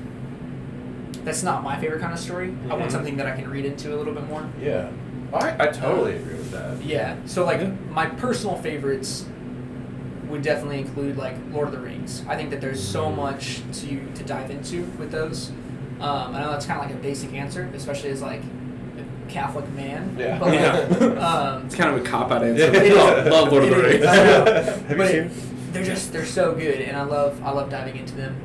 not my favorite kind of story. I want something that I can read into a little bit more. Yeah. I totally agree with that. Yeah. So like my personal favorites would definitely include like Lord of the Rings. I think that there's so much to dive into with those. I know that's kind of like a basic answer, especially as like Catholic man. Yeah. But like, it's kind of a cop-out answer. It love Lord of the Rings. I know. Have you seen? They're so good, and I love diving into them.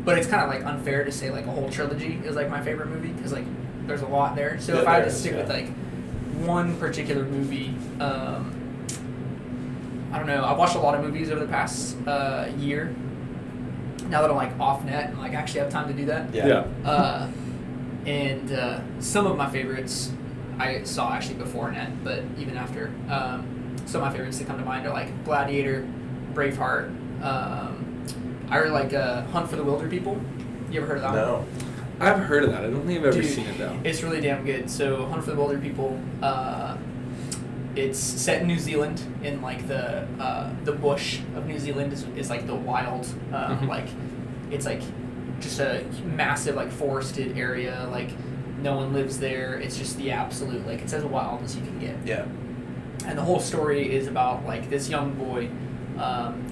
But it's kind of like unfair to say like a whole trilogy is like my favorite movie because like there's a lot there. So if I had to stick with like one particular movie, I don't know. I've watched a lot of movies over the past year. Now that I'm like off net and like actually have time to do that. Yeah. And some of my favorites I saw actually before net, but even after. Some of my favorites that come to mind are like Gladiator, Braveheart. I really like Hunt for the Wilder People. You ever heard of that one? No. I've heard of that. I don't think I've ever Dude, seen it though. It's really damn good. So Hunt for the Wilder People, it's set in New Zealand in like the bush of New Zealand is like the wild, like it's like just a massive like forested area, like no one lives there. It's just the absolute like it's as wild as you can get. Yeah. And the whole story is about like this young boy.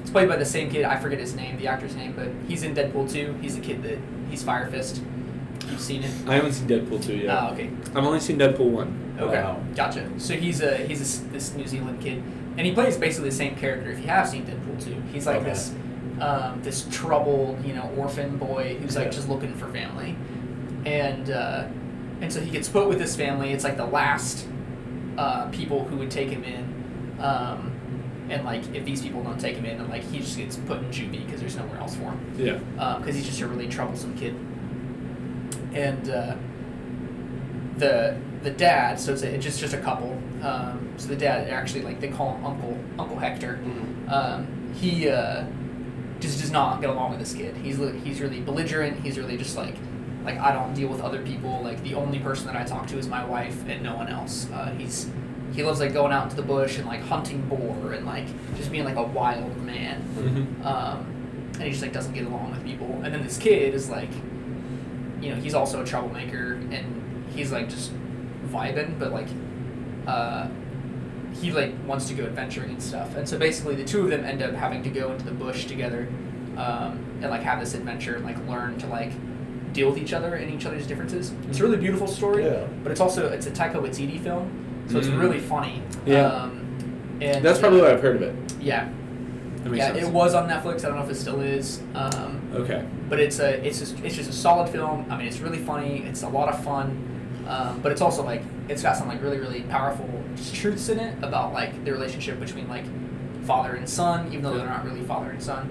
It's played by the same kid. I forget his name, the actor's name, but he's in Deadpool 2. He's the kid he's Fire Fist. You've seen it? I haven't seen Deadpool 2 yet. Oh, okay. I've only seen Deadpool 1. Okay, Wow. Gotcha. So he's this New Zealand kid, and he plays basically the same character. If you have seen Deadpool 2, he's like this troubled, orphan boy who's like just looking for family, and so he gets put with this family. It's like the last people who would take him in, and like if these people don't take him in, then like he just gets put in juvie because there's nowhere else for him. Yeah. Because he's just a really troublesome kid, and the dad, so it's just a couple. So the dad actually, like, they call him Uncle Hector. He just does not get along with this kid. He's really belligerent. He's really just like I don't deal with other people. Like, the only person that I talk to is my wife and no one else. He loves, like, going out into the bush and, like, hunting boar and, like, just being like a wild man. And he just, like, doesn't get along with people. And then this kid is like, you know, he's also a troublemaker, and he's, like, just vibing, but, like, he, like, wants to go adventuring and stuff. And so basically the two of them end up having to go into the bush together, and, like, have this adventure and, like, learn to, like, deal with each other and each other's differences. It's a really beautiful story, but it's a Taika Waititi film, so it's really funny. And that's probably why I've heard of it. Yeah. That makes sense. It was on Netflix. I don't know if it still is. Okay. But it's just a solid film. I mean, it's really funny. It's a lot of fun. But it's also, like, it's got some, like, really, really powerful just truths in it about, like, the relationship between, like, father and son, even though they're not really father and son.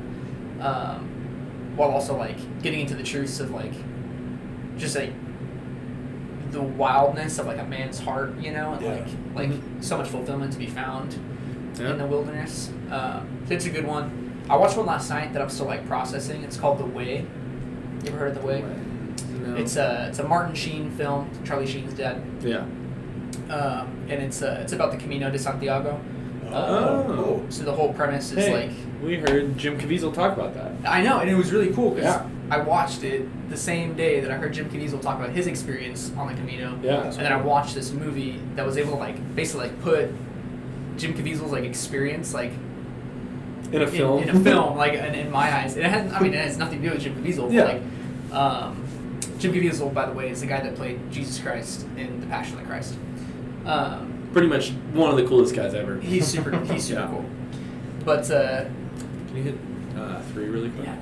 While also, like, getting into the truths of, like, just, like, the wildness of, like, a man's heart, you know, and like so much fulfillment to be found in the wilderness. So it's a good one. I watched one last night that I'm still, like, processing. It's called The Way. You ever heard of The Way? No. It's a Martin Sheen film. Charlie Sheen's dead. Yeah. And it's about the Camino de Santiago. Cool. So the whole premise is like, we heard Jim Caviezel talk about that. I know, and it was really cool because I watched it the same day that I heard Jim Caviezel talk about his experience on the Camino. Yeah. And then I watched this movie that was able to, like, basically, like, put Jim Caviezel's, like, experience, like, in a film. In a film, like, in my eyes. It has nothing to do with Jim Caviezel. Yeah. But, like, Jim Caviezel, by the way, is the guy that played Jesus Christ in The Passion of the Christ. Pretty much one of the coolest guys ever. He's super cool. But can you hit 3 really quick? Yeah.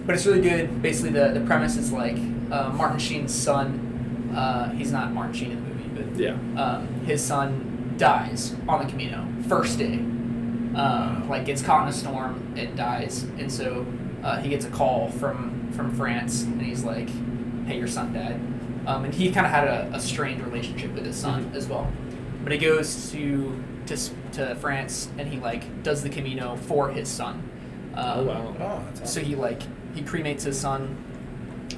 But it's really good. Basically, the premise is, like, Martin Sheen's son. He's not Martin Sheen in the movie, but his son dies on the Camino first day. Like, gets caught in a storm and dies, and so he gets a call from France, and he's like, "Hey, your son died." And he kind of had a strained relationship with his son as well. But he goes to France, and he, like, does the Camino for his son. Oh wow! That's awesome. So he cremates his son,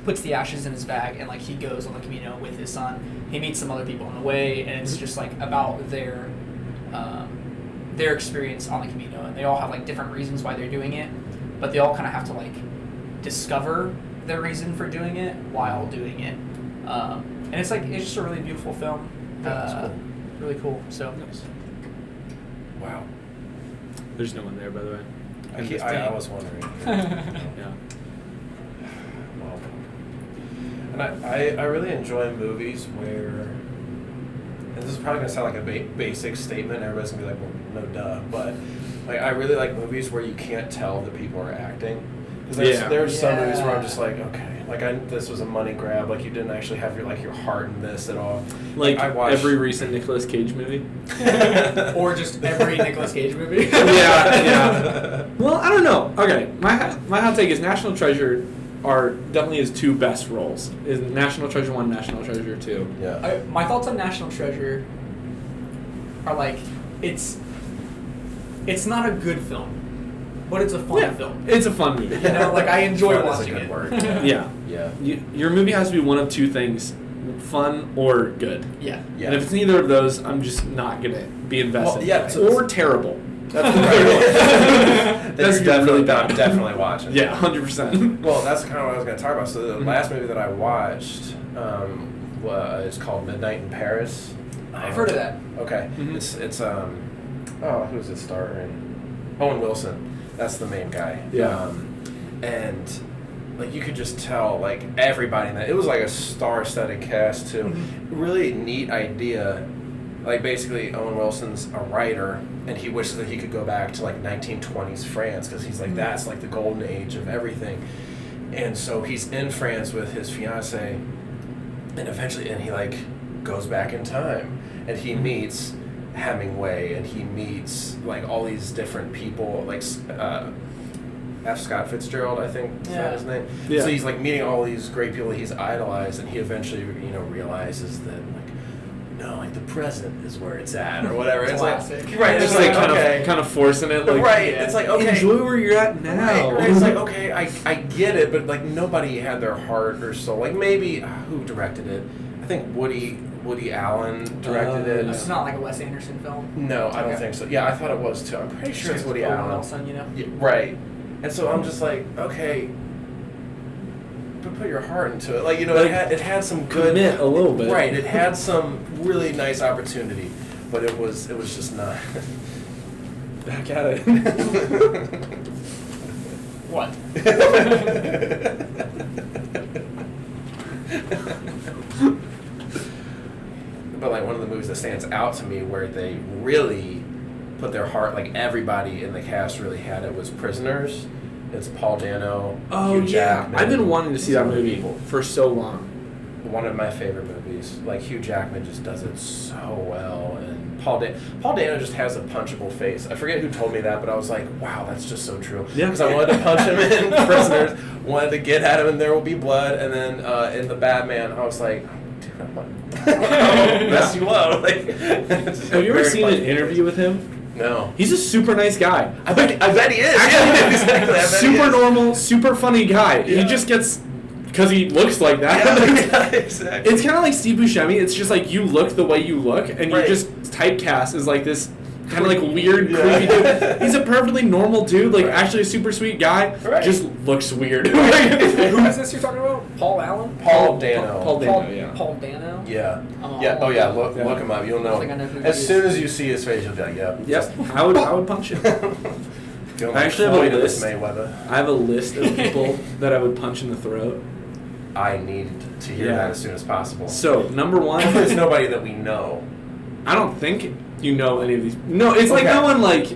puts the ashes in his bag, and, like, he goes on the Camino with his son. He meets some other people on the way, and it's just, like, about their experience on the Camino, and they all have, like, different reasons why they're doing it, but they all kind of have to, like, discover their reason for doing it while doing it. And it's just a really beautiful film. That's cool. Really cool. So. Nice. Wow. There's no one there, by the way. I was wondering. Yeah. Well, and I really enjoy movies where, and this is probably going to sound like a basic statement, everybody's going to be like, well, no duh, but, like, I really like movies where you can't tell that people are acting. Because there's some movies where I'm just like, okay, like, this was a money grab, like, you didn't actually have your heart in this at all. Like I watched every recent Nicolas Cage movie. Or just every Nicolas Cage movie. Yeah. Well, I don't know. Okay, my hot take is National Treasure are definitely his 2 best roles. Is National Treasure 1, National Treasure 2. Yeah. My thoughts on National Treasure are, like, it's not a good film, but it's a fun film. It's a fun movie. You know, like, I enjoy Fun watching is a good it. word. Yeah. Yeah. Your movie has to be one of 2 things: fun or good. Yeah. Yeah. And if it's neither of those, I'm just not gonna be invested. Well, or terrible. That's the third one. That's bad. definitely watching. Yeah, 100%. Well, that's kind of what I was going to talk about. So the last movie that I watched is called Midnight in Paris. I've heard of that. Okay. Mm-hmm. It's who's it starring? Owen Wilson. That's the main guy. Yeah. And, like, you could just tell, like, everybody in that. It was like a star-studded cast too. Mm-hmm. Really neat idea. Like, basically, Owen Wilson's a writer, and he wishes that he could go back to, like, 1920s France, because he's like, that's, like, the golden age of everything. And so he's in France with his fiancée, and eventually, he, like, goes back in time, and he meets Hemingway, and he meets, like, all these different people, like, F. Scott Fitzgerald, I think is that his name. Yeah. So he's like meeting all these great people that he's idolized, and he eventually realizes that no, like the present is where it's at, or whatever. It's Classic. like right, it's Just like okay. kind of forcing it, like right. It's like okay, enjoy where you're at now. Right. It's like okay, I get it, but like nobody had their heart or soul. Like maybe who directed it? I think Woody Allen directed it. It's not like a Wes Anderson film. No, I don't think so. Yeah, I thought it was too. I'm pretty sure it's Woody Allen. Nelson, you know. Yeah, right. And so I'm just like, okay, but put your heart into it. Like Like, it had some good. Commit a little bit. Right. It had some really nice opportunity, but it was just not. Back at it. What? But like one of the movies that stands out to me where they really put their heart, like everybody in the cast really had it, was Prisoners. It's Paul Dano. Oh Hugh yeah, Jackman, I've been wanting to see that some other movie people. for so long. One of my favorite movies. Like Hugh Jackman just does it so well, and Paul Dano just has a punchable face. I forget who told me that, but I was like, wow, that's just so true. Yeah. Because I wanted to punch him in Prisoners, wanted to get at him in There Will Be Blood, and then in The Batman, I was like, dude, I'm like, I'll mess you up. Like, Have you ever seen an interview with him? No. He's a super nice guy. I bet he is. Yeah, exactly. I bet he Super is. normal, super funny guy. Yeah. He just gets, because he looks like that. Yeah, exactly. It's kind of like Steve Buscemi. It's just like you look the way you look, and Right. you just typecast as like this kind of like weird, Yeah. creepy dude. He's a perfectly normal dude, like Right. actually a super sweet guy. Right. Just looks weird. Who is this you're talking about? Paul Allen? Paul Dano. Paul Dano, yeah. Paul Dano? Yeah. Oh, Yeah. Oh yeah. Look Yeah. him up. You'll I know. think I know who he As is. soon as you see his face, you'll be like, yep. Yep, I would punch him. Feeling I actually have a Floyd list. Mayweather. I have a list of people that I would punch in the throat. I need to hear Yeah. that as soon as possible. So number one, There's nobody that we know. I don't think you know any of these. No, it's like Okay. no one like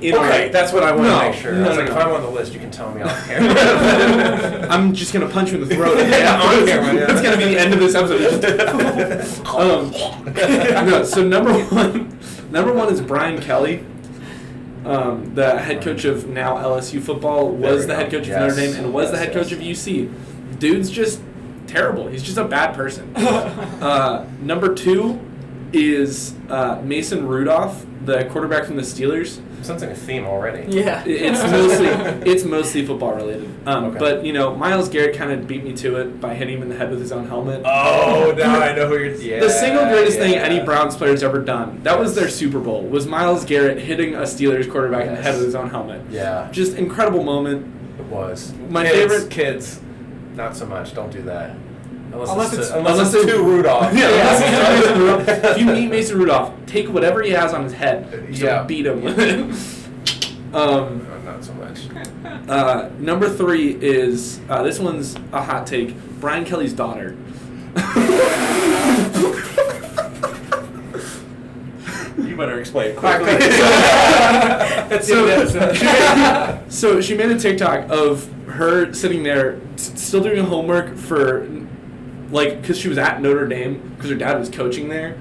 in Okay, our. that's what I want No, to make sure. no, I was no, like, no. if I'm on the list, you can tell me off camera. I'm just gonna punch you in the throat. Yeah, on camera, yeah. That's gonna be the end of this episode. No, so number one is Brian Kelly, the head coach of now LSU football, There was we the go. head coach of Yes. Notre Dame, and was the Yes, head coach yes. of UC. Dude's just terrible. He's just a bad person. Number two is Mason Rudolph, the quarterback from the Steelers. Sensing a theme already. Yeah. It's mostly football related. Okay. But Myles Garrett kind of beat me to it by hitting him in the head with his own helmet. Oh, now I know who you're. Yeah. The single greatest thing yeah. any Browns player's ever done. That was their Super Bowl. Was Myles Garrett hitting a Steelers quarterback in the head with his own helmet. Yeah, Just incredible moment. it was. My Kids, favorite- kids, not so much. Don't do that. Unless it's unless it's to Rudolph. Yeah, unless it's Mason Rudolph. If you meet Mason Rudolph, take whatever he has on his head. Just Yeah. beat him with it. Not so much. Number three is this one's a hot take. Brian Kelly's daughter. You better explain Quick. quickly. That's So she made a TikTok of her sitting there, still doing homework for, because she was at Notre Dame because her dad was coaching there.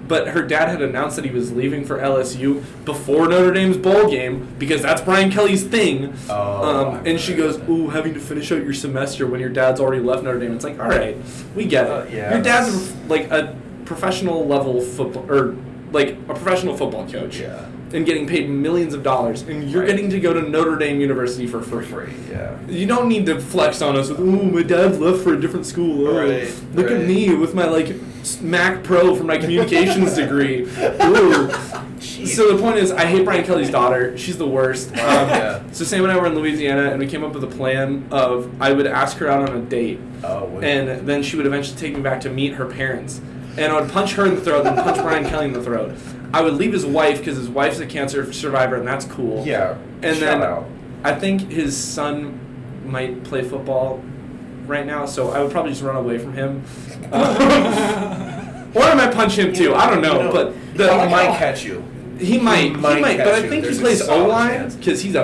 But her dad had announced that he was leaving for LSU before Notre Dame's bowl game because that's Brian Kelly's thing. And she goes, "Ooh, having to finish out your semester when your dad's already left Notre Dame." It's like, all right, we get it. Yeah, your dad's like a professional level football or like a professional football coach. Yeah. And getting paid millions of dollars, and you're Right. getting to go to Notre Dame University for free. Yeah. You don't need to flex on us with, "Ooh, my dad left for a different school. Oh, Right, look at right. me with my Mac Pro for my communications degree." Ooh. So the point is, I hate Brian Kelly's daughter. She's the worst. Yeah. So Sam and I were in Louisiana, and we came up with a plan of I would ask her out on a date, Oh. Wait. and then she would eventually take me back to meet her parents. And I would punch her in the throat, and punch Brian Kelly in the throat. I would leave his wife because his wife's a cancer survivor, and that's cool. Yeah. And shout then out. I think his son might play football right now, so I would probably just run away from him. Or I might punch him too. I don't know, but he might catch you. he might. might But catch I you. think There's he a plays solid O-line chance. because he's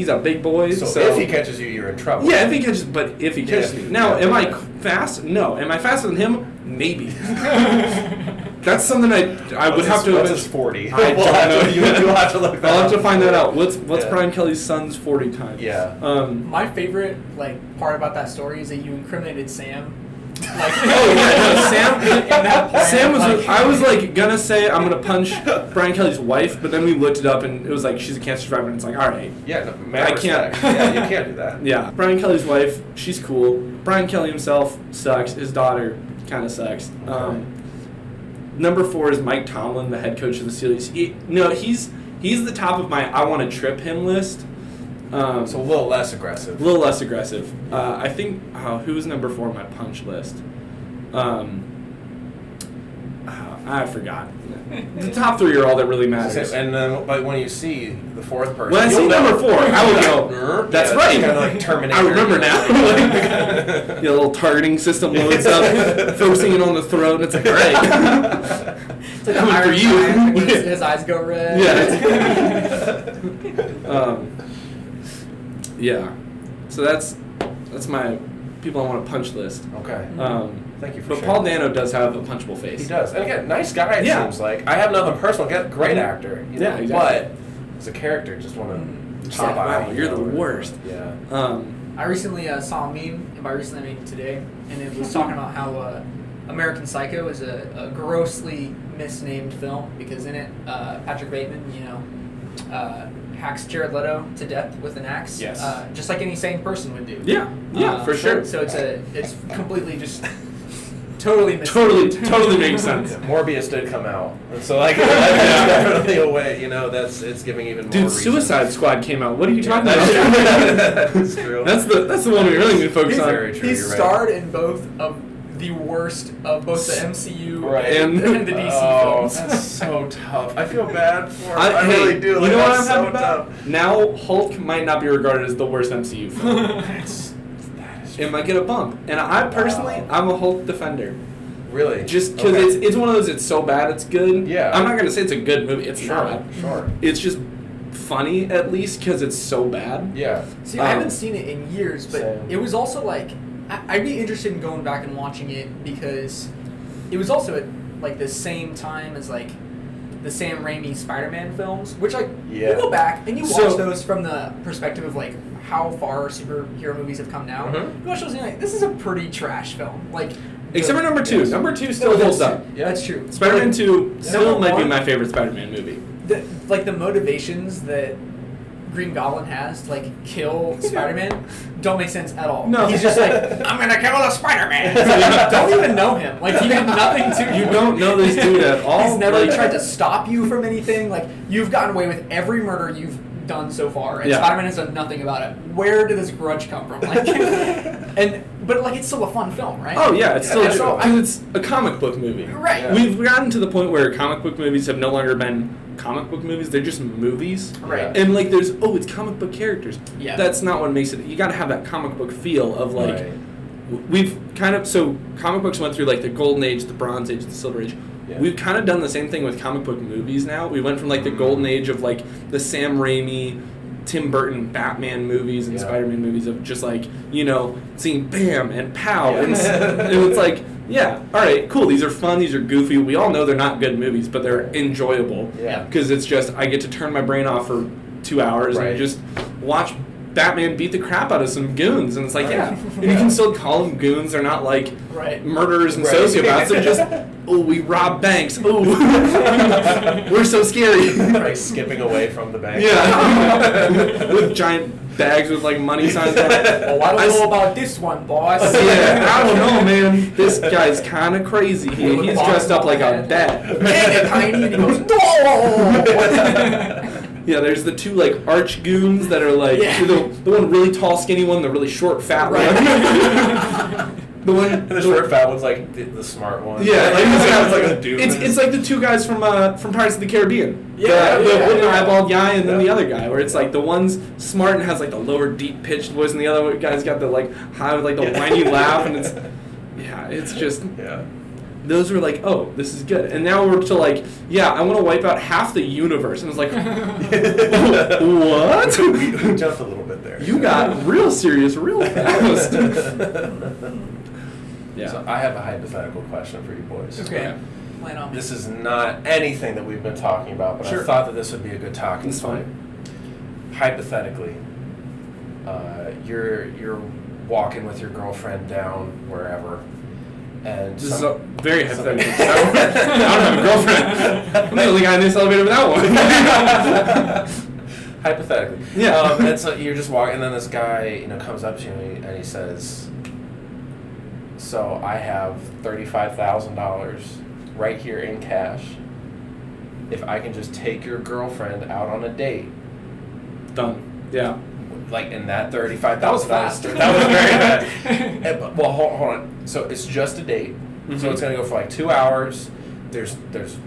a big boy. So if he catches you, you're in trouble. yeah, if he catches, but if he catches Yeah, me. Now, yeah, am I yeah. fast? No. Am I faster than him? Maybe. That's something I would have to. What's his 40? I don't know. You'll have to look that I'll have to up. find that out. What's Brian Kelly's son's 40 time? Yeah. My favorite part about that story is that you incriminated Sam. Oh yeah, no, Sam. In that plan, Sam was. I was gonna say I'm gonna punch Brian Kelly's wife, but then we looked it up and it was she's a cancer survivor, and it's all right. Yeah, no, I can't. Yeah, you can't do that. Yeah, Brian Kelly's wife, she's cool. Brian Kelly himself sucks. His daughter kind of sucks. Okay. Number 4 is Mike Tomlin, the head coach of the Steelers. He's the top of my I want to trip him list. So a little less aggressive. A little less aggressive. I think who's number 4 on my punch list? I forgot. The top 3 are all that really matters. And then, but when you see the 4th person, When I see number 4, I will go. That's right. Kind of like Terminator. I remember now. A little targeting system loads up, focusing it on the throat, and it's like, all right. It's like Coming for you. Iron Man, his eyes go red. Yeah. Yeah. So that's my people I want to punch list. Okay. Thank you for But sharing. Paul Dano does have a punchable face. He does. And again, nice guy, it Yeah. seems like. I have nothing personal. Great actor. You know, Yeah, exactly. But as a character, just want to Just top like, wow, eye. you're the worst. Yeah. I recently saw a meme, and by recently I mean today, and it was talking about how American Psycho is a grossly misnamed film because in it, Patrick Bateman, hacks Jared Leto to death with an axe. Yes. Just like any sane person would do. Yeah, for sure. So it's completely just totally misnamed. Totally makes sense. Yeah, Morbius did come out. And so that's definitely a way, it's giving even more Dude, reason. Suicide Squad came out. What are you talking about? That's true. That's the one we really need to focus on. Very true. He you're right. starred in both of the worst of both the MCU And- and the DC films. That's so tough. I feel bad for him. I I really hey, do. You Like, know what I'm that's happy so about? tough. Now Hulk might not be regarded as the worst MCU film. That is It might get a bump. And I personally, Wow. I'm a Hulk defender. really Just because Okay. it's one of those, it's so bad it's good. Yeah. I'm not going to say it's a good movie. It's Sure, not. sure. It's just funny, at least, because it's so bad. Yeah. See, I haven't seen it in years, but Same. it was also I'd be interested in going back and watching it because it was also at the same time as the Sam Raimi Spider-Man films, which you go back and you watch So- those from the perspective of how far superhero movies have come now. Mhm. You watch those and you're like, this is a pretty trash film. Except for number 2. Yes. Number 2 still holds up. Yeah. That's true. Spider-Man But, 2 still number might be one- my favorite Spider-Man movie. the motivations that Green Goblin has to kill Spider-Man don't make sense at all. No. He's just I'm gonna kill a Spider-Man. You don't even know him. He did nothing to you. You don't know this dude at all. He's never Like- tried to stop you from anything. You've gotten away with every murder you've done so far, and Yeah. Spider-Man has done nothing about it. Where did this grudge come from? But it's still a fun film, right? Oh yeah, it's still Yeah, so because it's a comic book movie. Right. Yeah. We've gotten to the point where comic book movies have no longer been comic book movies; they're just movies. Right. And there's it's comic book characters. Yeah. That's not what makes it. You got to have that comic book feel of Right. we've kind of comic books went through the golden age, the bronze age, the silver age. Yeah. We've kind of done the same thing with comic book movies now. We went from the golden age of the Sam Raimi, Tim Burton Batman movies and Yeah. Spider-Man movies of just seeing bam and pow Yeah. and it's yeah, all right, cool. These are fun. These are goofy. We all know they're not good movies, but they're enjoyable. Yeah. Because it's just I get to turn my brain off for 2 hours Right. and just watch Batman beat the crap out of some goons, and it's Right. yeah, and you can still call them goons. They're not Right. murderers and Right. sociopaths. They're just we rob banks. Ooh, we're so scary. Right, skipping away from the bank. Yeah, with giant bags with money signs on it. Oh, I don't know about this one, boss. Yeah, I don't know, man. This guy's kind of crazy. He's dressed up like a bat. Dang it, Tiny, and he goes, no! Yeah, there's the 2 arch goons that are Yeah. the one really tall, skinny one, the really short, fat Right. one. The one, The short fat one's the smart one. Yeah, he's got it's a dude. it's like the 2 guys from Pirates of the Caribbean. Yeah, the yeah, wooden yeah. eyeballed guy and then Yeah. the other guy, where it's the one's smart and has the lower, deep pitched voice, and the other guy's got the high with the whiny laugh, and it's just. Yeah. Those were oh, this is good. And now we're to yeah, I want to wipe out half the universe. And it's what? We jumped a little bit there. You got real serious real fast. Yeah. So I have a hypothetical question for you boys. Okay. Line on. This is not anything that we've been talking about, but Sure. I thought that this would be a good talking It's point. fine. Hypothetically, you're walking with your girlfriend down wherever, and This is a very hypothetical. I don't have a girlfriend. I'm the only guy in this elevator without one. hypothetically, Yeah. and so you're just walking, and then this guy, comes up to you and he says, "So I have $35,000 right here in cash. If I can just take your girlfriend out on a date." Done. Yeah. Like in that $35,000. That was fast. That was very fast. Well, hold on. So it's just a date. So Mhm. it's gonna go for like 2 hours. There's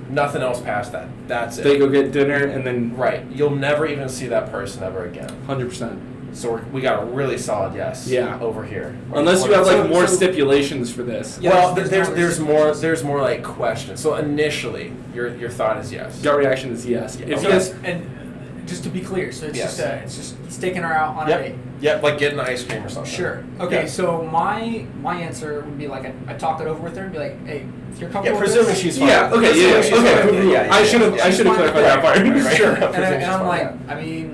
nothing else past that. That's They it. go get dinner and then Right. You'll never even see that person ever again. 100%. So we got a really solid yes. Yeah. Over here. Unless you have like So- more so- stipulations for this. Yeah, well, there's there's more like questions. So initially, your thought is yes. Gut reaction is yes. Yeah. If Okay. yes, And just to be clear, so it's Yes. just he's taking her out on a Yep. date. Yep. Like getting ice cream or something. Sure. Okay. Yeah. So my answer would be like I talk it over with her and be like, hey, if you're Yeah. comfortable Presuming with this, she's fine. yeah. Okay. Presuming Yeah. she's Okay. fine. Yeah, I should have. yeah. I should have She's clarified that part. Right, right, right. Sure. and, Presuming she's I'm fine, like, yeah. I mean,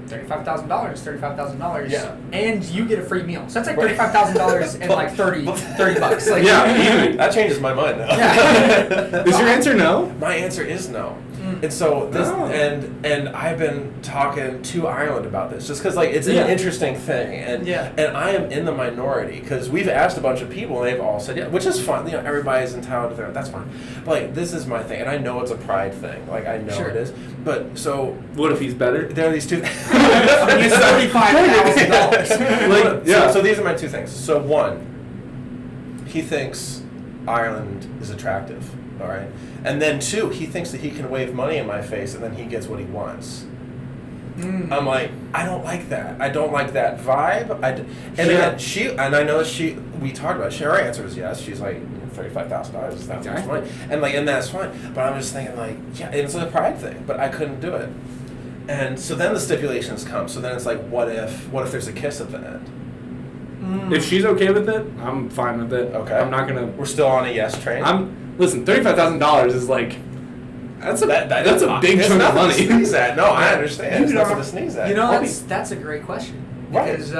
$35,000, $35,000, Yeah. and you get a free meal. So that's like Right. $35,000 and like 30 bucks. Like, Yeah, easily. That changes my mind now. Yeah. Is your answer no? My answer is no. And so this Oh. and I've been talking to Ireland about this just because like it's Yeah. an interesting thing and Yeah. and I am in the minority because we've asked a bunch of people and they've all said yeah, which is fine. Everybody's entitled to their that's fine. But like this is my thing and I know it's a pride thing. Like I know Sure. it is. But so What if he's better? there are these two. It's $35,000. Like, yeah. So these are my two things. So one, he thinks Ireland is attractive. All right. And then two, he thinks that he can wave money in my face and then he gets what he wants. I'm like, I don't like that. I don't like that vibe. And then I know that we talked about it. Her answer is yes. She's like, $35,000 is that much Exactly. money. And that's fine. But I'm just thinking like, yeah, it's a pride thing, but I couldn't do it. And so then the stipulations come. So then it's like, what if there's a kiss at the end? If she's okay with it, I'm fine with it. Okay. I'm not gonna. We're still on a yes train. Listen. $35,000 is like. That's a that's a big it's chunk of nothing money. to sneeze at. No, I understand. It's You know, nothing to sneeze at. You know, I'll be- that's a great question. Right. Because,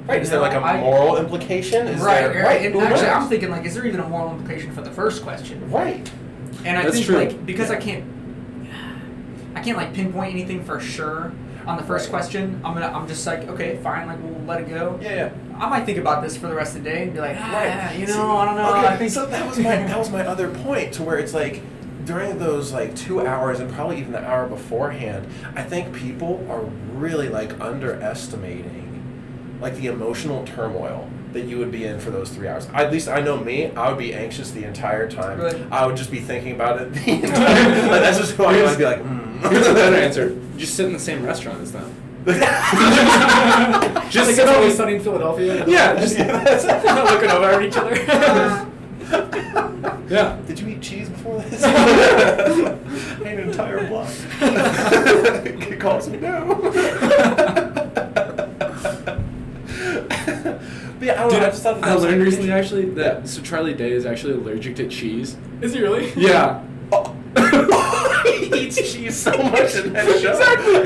right. Is there like a I- moral implication? Is right, there, right. And who actually, knows? I'm thinking, like, is there even a moral implication for the first question? Right. And I That's think, true. like, because Yeah. I can't, like, pinpoint anything for sure on the first Right. question. I'm just like, okay, fine, like, we'll let it go. Yeah. I might think about this for the rest of the day and be like, Right. I don't See, know, Okay, I think so that was my other point to where it's like during those like 2 hours and probably even the hour beforehand, I think people are really like underestimating like the emotional turmoil that you would be in for those 3 hours. At least I know me, I would be anxious the entire time. Really? I would just be thinking about it the entire like, that's just who I am. I'd be like, Here's a better answer. Just sit in the same restaurant as them. just like sit it's on- always sunny in Philadelphia. Yeah, just looking over at each other. yeah. Did you eat cheese before this? I ate an entire block. He calls me no. But yeah, I, don't know, I just thought that I was learned like, recently actually that Yeah. so Charlie Day is actually allergic to cheese. Is he really? Yeah. he eats cheese so much in that show. Exactly.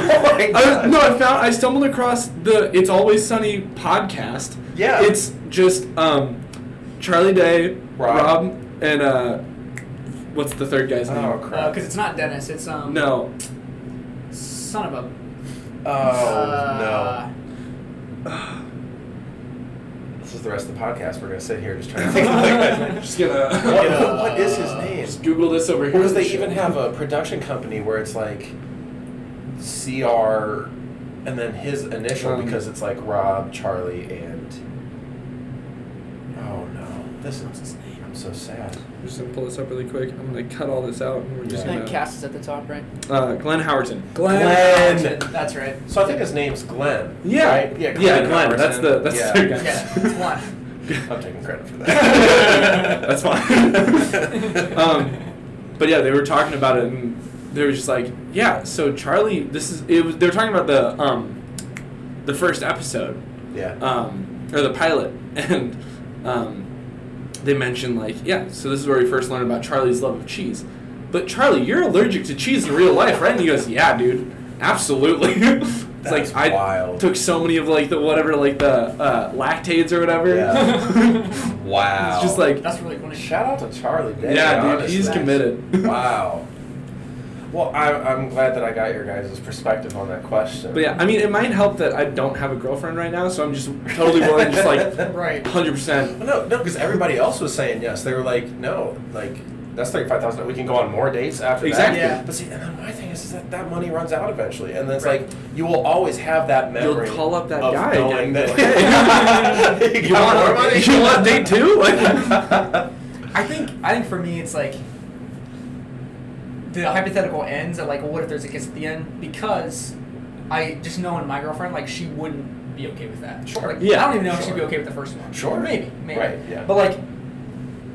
Oh my God. I stumbled across the It's Always Sunny podcast. Yeah. It's just Charlie Day, Rob. and what's the third guy's name? Oh crap. Because it's not Dennis, it's No. son of a. Oh no. This is the rest of the podcast. We're gonna sit here just trying to think of like that. Just gonna What is his name? Just Google this over here. Because they even have a production company where it's like CR and then his initial because it's like Rob, Charlie, and oh no, this is his name. I'm so sad. I'm just gonna pull this up really quick. I'm gonna cut all this out and we're just Yeah. And gonna. Cass is at the top, right? Glenn Howerton. Glenn. That's right. So I think his name's Glenn. Yeah. Right? Yeah, Glenn. Howerton. That's the Yeah. third guy. Yeah, it's one. I'm taking credit for that. That's fine. But yeah, they were talking about it, and they were just like, "Yeah, so Charlie, this is it." Was they were talking about the first episode, Yeah. or the pilot, and they mentioned like, yeah, so this is where we first learned about Charlie's love of cheese. But Charlie, you're allergic to cheese in real life, right? And he goes, yeah, dude, absolutely. It's That's like wild. I took so many of like the whatever, like the lactates or whatever. Yeah. Wow. It's just like, That's really funny. shout out to Charlie. Dang, yeah, dude, honestly. he's committed. Wow. Well, I'm glad that I got your guys' perspective on that question. But yeah, I mean, it might help that I don't have a girlfriend right now, so I'm just totally willing, just like Right. 100%. No, because everybody else was saying yes. They were like, no, like that's $35,000. We can go on more dates after Exactly. that. Yeah. But see, and then my thing is that money runs out eventually, and then it's Right. like you will always have that memory. You'll call up that of guy knowing again. that Hey, you got more money. You want date two? Like, I think for me it's like the hypothetical ends at like, well, what if there's a kiss at the end? Because I just know in my girlfriend, like, she wouldn't be okay with that. Sure. Like, Yeah. I don't even know if she'd Sure. be okay with the first one. Sure. Or maybe. Right, yeah. But like,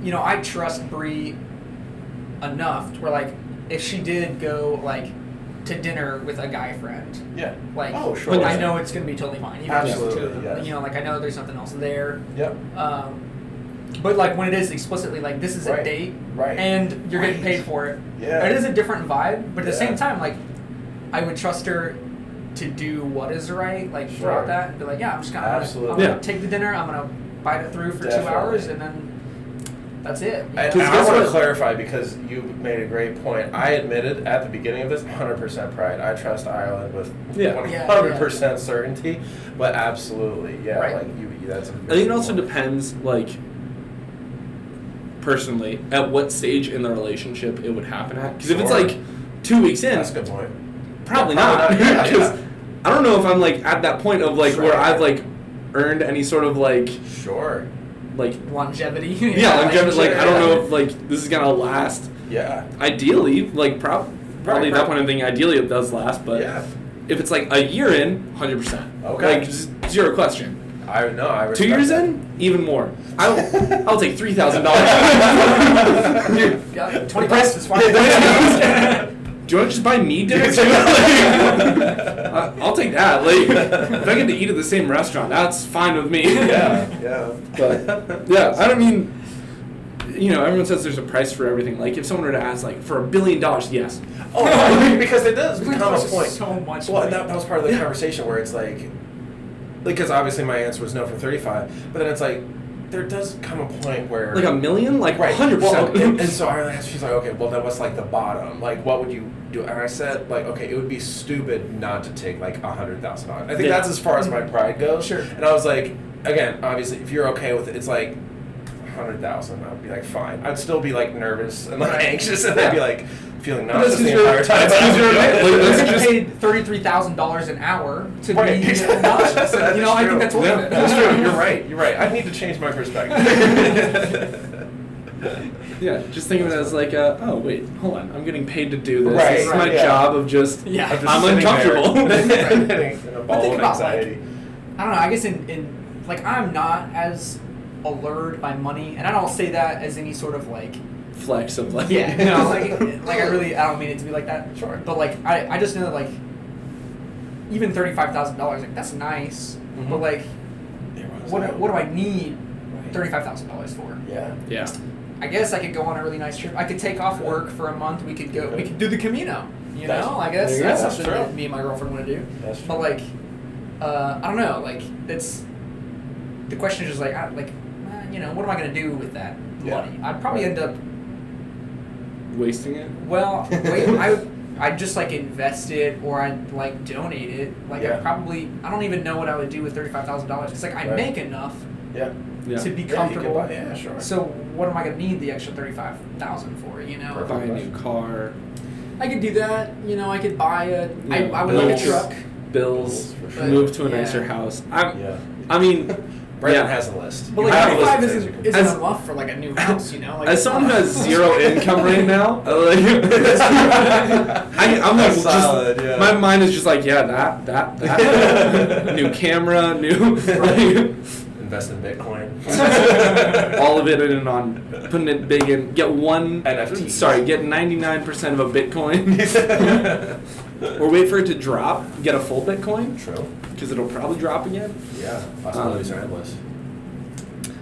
you know, I trust Bree enough to where like, if she did go like to dinner with a guy friend, Yeah. like, Oh, sure. I know it's gonna be totally fine. Even Absolutely, if it's yes. you know, like I know there's something else there. Yep. But like when it is explicitly like this is Right. a date, Right. and you're getting Right. paid for it. Yeah. It is a different vibe, but at the Yeah. same time, like I would trust her to do what is right, like Sure. throughout that, and be like, yeah, I'm just gonna, Absolutely. I'm gonna Yeah. take the dinner, I'm gonna bite it through for Definitely. 2 hours, and then that's it. And Because I guess want to what? clarify because you made a great point. I admitted at the beginning of this 100% pride. I trust Ireland with Yeah. 100% certainty, but absolutely, yeah, Right. like you that's a I think it also depends, like, personally, at what stage in the relationship it would happen at. Because if it's Sure. like 2 weeks in, That's a good point. probably Yeah, not. probably not. Yeah, Because yeah. I don't know if I'm like at that point of like where Sure. I've like earned any sort of like Sure. Longevity. yeah, longevity. Like I don't yeah. know if like this is gonna last. Yeah. Ideally, like probably Right, at that point I'm thinking ideally it does last, but Yeah. if it's like a year in, 100%. Okay. Like zero question. I know. I 2 respect years that. in, even more. I'll take $3,000. Dude, yeah, 20 bucks is fine. Do you want to just buy me dinner too? I'll take that. Like, if I get to eat at the same restaurant, that's fine with me. Yeah. Yeah. But yeah, I don't mean, you know, everyone says there's a price for everything. Like, if someone were to ask, like, for $1 billion, yes. Oh, because it does become a point. So much Well, money. that was part of the conversation where it's like, because obviously my answer was no for 35, but then it's like, there does come a point where Like $1 million, like right, 100%. Well, and so I asked, she's like, okay, well then what's like the bottom? Like, what would you do? And I said, like, okay, it would be stupid not to take like $100,000. I think Yeah. that's as far as my pride goes. Sure. And I was like, again, obviously, if you're okay with it, it's like 100,000. I'd be like, fine. I'd still be like nervous and like Right. anxious, and Yeah. I'd be like feeling But that's nauseous the 'cause you're- entire time. that's 'cause you're a man. Like, You're that's getting just- paid $33,000 an hour to Right, be exactly. obnoxious. That You is know, I true. think that's worth Yeah, it. That's true. You're right. You're right. I need to change my perspective. Yeah, just think of it as like, oh, wait, hold on. I'm getting paid to do this. Right, This is right, my yeah. job of just, Yeah. I'm just I'm sitting uncomfortable. there. In a ball think of about, like, anxiety. I don't know. I guess in like I'm not as allured by money, and I don't say that as any sort of like flex of like, yeah, you know, like I don't mean it to be like that. Sure. But like I just know that like even $35,000, like that's nice, Mhm. but like It runs what out. do I need Right. $35,000 for? Yeah. Yeah. I guess I could go on a really nice trip. I could take off work for a month. We could go. We could do the Camino. You That's- know, I guess there you go, that's that's something true. that me and my girlfriend want to do. That's true. But like, I don't know. Like, it's the question is just like, you know, what am I gonna do with that Yeah. money? I'd probably Right. end up. Wasting it. Well, I'd just like invest it or I'd like donate it. Like Yeah. I don't even know what I would do with $35,000. It's like I Right. make enough Yeah. Yeah. to be Yeah, you comfortable. could buy- yeah, sure. So what am I gonna need the extra $35,000 for? You know. Perfect. Buy a new car, I could do that. You know, I could buy a. I Yeah, would like a bills. truck. bills, For sure. move to a Yeah. nicer house. I Yeah. mean, Brendan yeah. has a list. But You like have a list 35 of things you isn't, can- isn't As- enough for like a new house, you know. Like As someone who has zero income right now, I'm like, That's solid, just, yeah. my mind is just like, yeah, that, new camera, new, like, Invest in Bitcoin. all of it in and on, putting it big in, get NFTs. get 99% of a Bitcoin, or wait for it to drop, get a full Bitcoin, True. because it'll probably drop again. Yeah, possibilities are endless.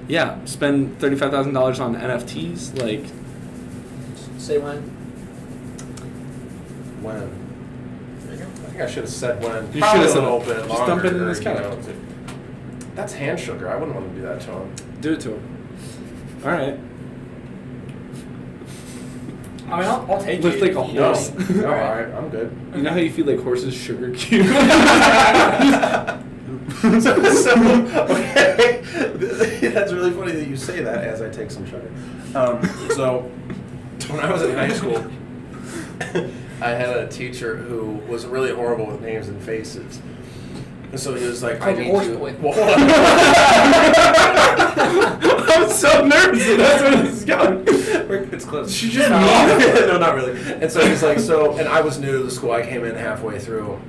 Yeah, spend $35,000 on NFTs. Like, Say when. When? There you go. I think I should have said when. You Probably should have said a little it. bit Just longer. dump it in this you couch. know, that's hand sugar. I wouldn't want to do that to him. do it to him. All right. I mean, I'll take With it. like a you know. horse. No, all right, I'm good. You know how you feed like horses sugar cube? Okay. That's really funny that you say that as I take some sugar. So, when I was in high school, I had a teacher who was really horrible with names and faces. And so he was like, I need horse you. boy. I'm so nervous that that's where this is going. It's close. She just No, not really. And so he's like, and I was new to the school. I came in halfway through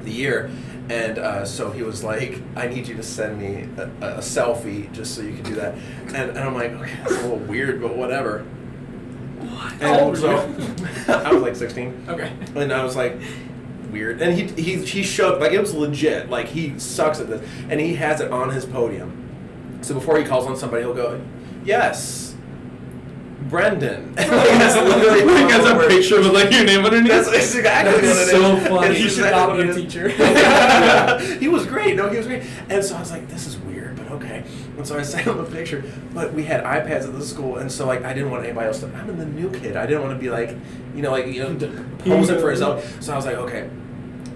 the year. And so he was like, I need you to send me a selfie just so you can do that. And I'm like, okay, that's a little weird, but whatever. How old were I was like 16. Okay. And I was like, weird. And he showed, like, it was legit. Like, he sucks at this. And he has it on his podium. So before he calls on somebody, he'll go, yes, Brendan. That's literally He has a picture with like your name underneath. That's exactly what it is. so funny. And He he's should exactly not be what a it is. teacher. Yeah. He was great. No, he was great. And so I was like, this is weird, but okay. And so I sent him a picture. But we had iPads at the school, and so like I didn't want anybody else to. I'm the new kid. I didn't want to be like, posing for himself. So I was like, okay,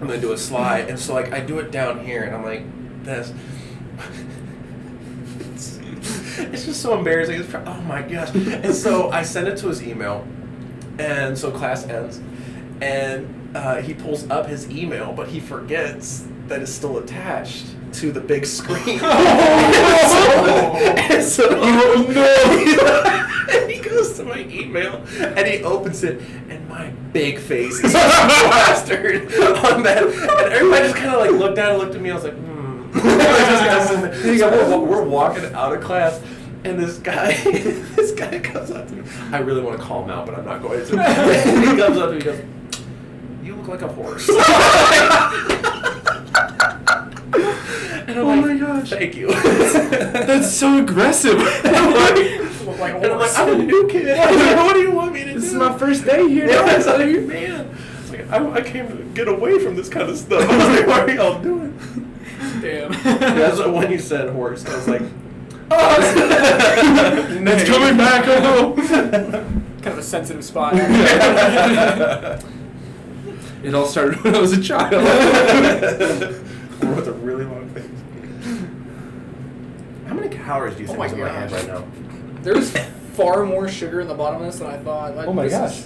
I'm gonna do a slide. And so like I do it down here, and I'm like, this. It's just so embarrassing. Oh my gosh. And so I send it to his email, and so class ends, and he pulls up his email, but he forgets that it's still attached to the big screen. And he goes to my email, and he opens it, and my big face is plastered on that. And everybody just kind of like looked at at me. I was like, we're walking out of class, and this guy comes up to me. I really want to call him out, but I'm not going to. And he comes up to me and goes, "You look like a horse." And I'm my gosh. Thank you. That's so aggressive. And I'm like, I'm a new kid. What do you want me to do? This is my first day here. Yeah, it's like, man. It's like, I came to get away from this kind of stuff. I was like, what are y'all doing? Damn. That's what when you said horse, I was like, oh, it's coming back. Oh. Kind of a sensitive spot. It all started when I was a child. Or with a really long face. How many calories do you think my is in my hand gosh. right now? There's far more sugar in the bottom of this than I thought. Like, Oh my this gosh.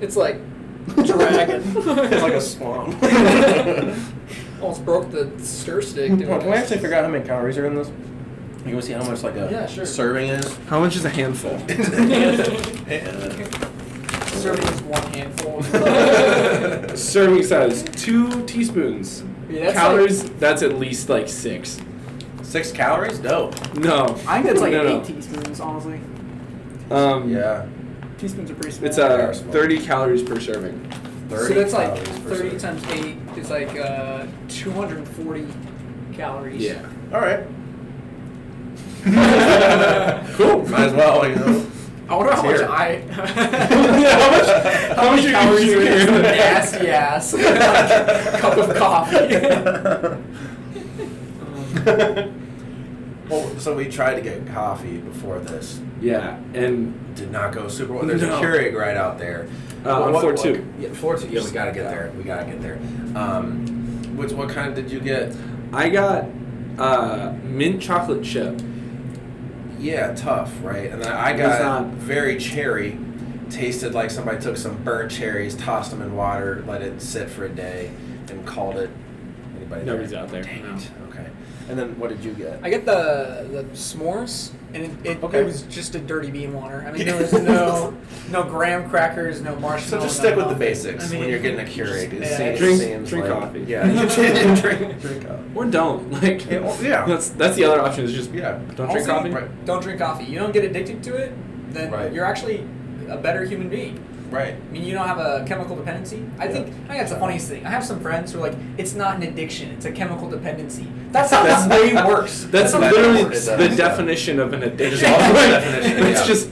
it's like dragon. It's like a swamp. Almost broke the stir stick. Can we actually figure out how many calories are in this? You want to see how much like a Yeah, sure. serving is? How much is a handful? Serving is one handful. Serving size 2 teaspoons. Yeah, that's Calories, that's at least like 6. 6 calories? Dope. No. I think it's like No, no. 8 teaspoons, honestly. Yeah. Teaspoons are pretty small. It's 30 calories per serving. 30 so that's like calories per 30 serving. times 8 is like 240 calories. Yeah. All right. Cool. Might as well, you know. I wonder how much Here. how much calories are in this nasty ass cup of coffee. Well, so we tried to get coffee before this. Yeah, and Did not go super well. There's No. a Keurig right out there. on floor 2. Yeah, floor 2. Yeah, we gotta get there. We gotta get there. What kind did you get? I got mint chocolate chip. Yeah, tough, right? And then I It was got not- very cherry. Tasted like somebody took some burnt cherries, tossed them in water, let it sit for a day, and called it. Anybody? Nobody's out there. Dang No. it. Okay. And then what did you get? I get the s'mores, and it was just a dirty bean water. I mean, there was no graham crackers, no So marshmallows. just stick no with the nothing. basics I mean, when you're getting a Keurig. It yeah, seems, drink like, coffee. Yeah, drink coffee. Or don't. Like, Yeah. That's the other option is just Yeah. don't drink Also, coffee. Right. Don't drink coffee. You don't get addicted to it, then Right. you're actually a better human being. Right. I mean, you don't have a chemical dependency. I think that's the funniest thing. I have some friends who are like, it's not an addiction, it's a chemical dependency. That sounds way worse. That's literally the definition of an addiction. It's just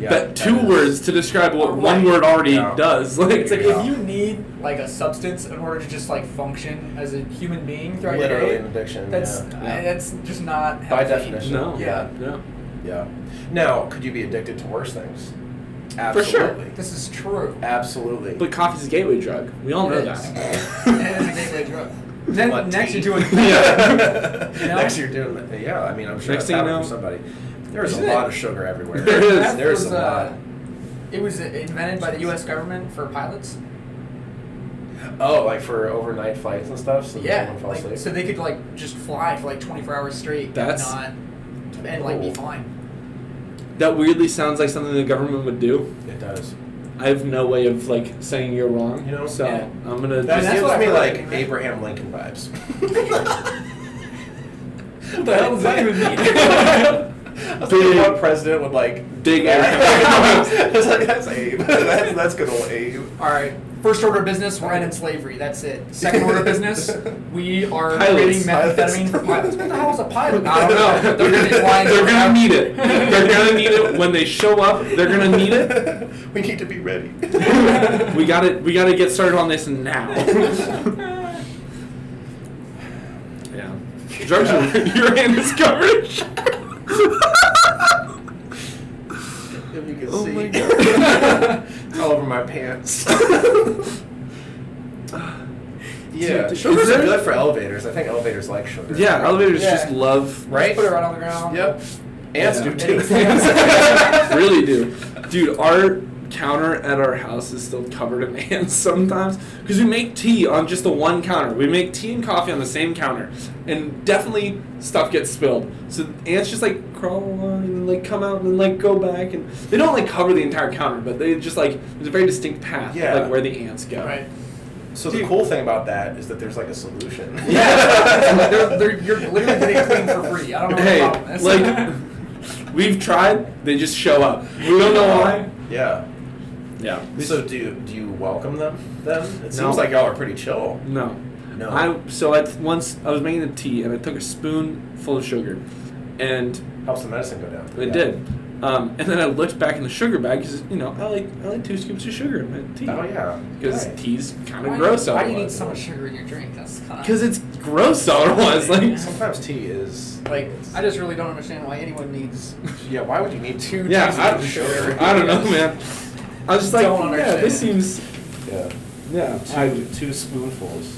that two words to describe what one word already does. Like, it's like if you need like a substance in order to just like function as a human being throughout your day. Literally an addiction. That's just not healthy. By definition. No. Yeah. Now, could you be addicted to worse things? For sure. This is true. Absolutely. But coffee's a gateway drug. We all know that. It is a gateway drug. Then next you're doing Next you're doing I mean, I'm sure next that's happening thing for somebody. There's a lot of sugar everywhere. There's a lot. It was invented by the U.S. government for pilots. Oh, like for overnight flights and stuff? So no one fell asleep? So they could like just fly for like 24 hours straight and like be fine. That weirdly sounds like something the government would do. It does. I have no way of like saying you're wrong. You know? So I'm gonna. That gives what me I like heard. Abraham Lincoln vibes. What the hell does that even mean? Big one president would like big. It's like that's Abe. That's good old Abe. All right. First order of business, we're ending slavery. That's it. Second order of business, we are Pilots. creating methamphetamine for pilots. What the hell is a pilot? I don't know. They're gonna need it. They're gonna need it when they show up. They're gonna need it. We need to be ready. We gotta get started on this now. Yeah. Drugs are your hand is covered. If you can Oh see. my God. It's all over my pants. Yeah, Dude, sugars is are there- good for elevators. I think elevators like sugar. Yeah, elevators Yeah. just love. Right? Put it right on the ground. Yep. Ants Yeah. do too. Really do. Dude, our counter at our house is still covered in ants sometimes because we make tea on just the one counter. We make tea and coffee on the same counter, and definitely stuff gets spilled. So ants just like crawl along and like come out and like go back, and they don't like cover the entire counter, but they just like there's a very distinct path like where the ants go. Right. So the cool thing about that is that there's like a solution. Yeah. You're literally getting it clean for free. I don't know what the problem is. Like we've tried, they just show up. We don't know why. Yeah. Yeah. So do you welcome them then? It seems No. like y'all are pretty chill. No. No. I was making the tea and I took a spoonful of sugar, and Helps the medicine go down. it did. And then I looked back in the sugar bag because I like 2 scoops of sugar in my tea. Oh yeah. Because Right. tea's kind of gross Why do you need otherwise. so much sugar in your drink? That's kind of... Because it's gross otherwise. Like Sometimes tea is Like, I just really don't understand why anyone needs... Yeah, why would you need 2 yeah, teaspoons of sugar? I don't know, man. I was just like, Don't yeah, understand. this seems. Yeah. Yeah. 2 spoonfuls.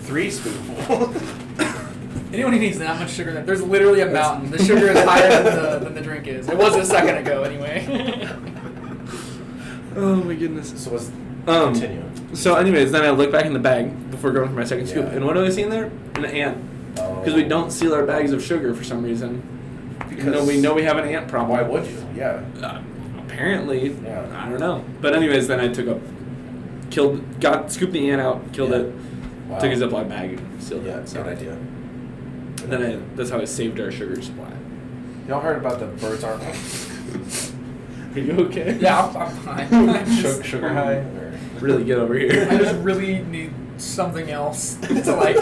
3 spoonfuls. Anyone who needs that much sugar, there's literally a mountain. The sugar is higher than the drink is. It was a second ago, anyway. Oh my goodness. So let's Um, continue. So, anyways, then I look back in the bag before going for my second scoop, Yeah. and what do I see in there? An ant. Because we don't seal our bags of sugar for some reason. Because we know we have an ant problem. Why would you? Yeah. Apparently, Yeah. I don't know. But anyways, then I scooped the ant out, killed Yeah. it, Wow. took a Ziploc bag and sealed Yeah, it. So good idea. And then that's how I saved our sugar supply. Y'all heard about the birds aren't Are you okay? Yeah, I'm fine. sugar high? Or? Really get over here. I just really need something else to like.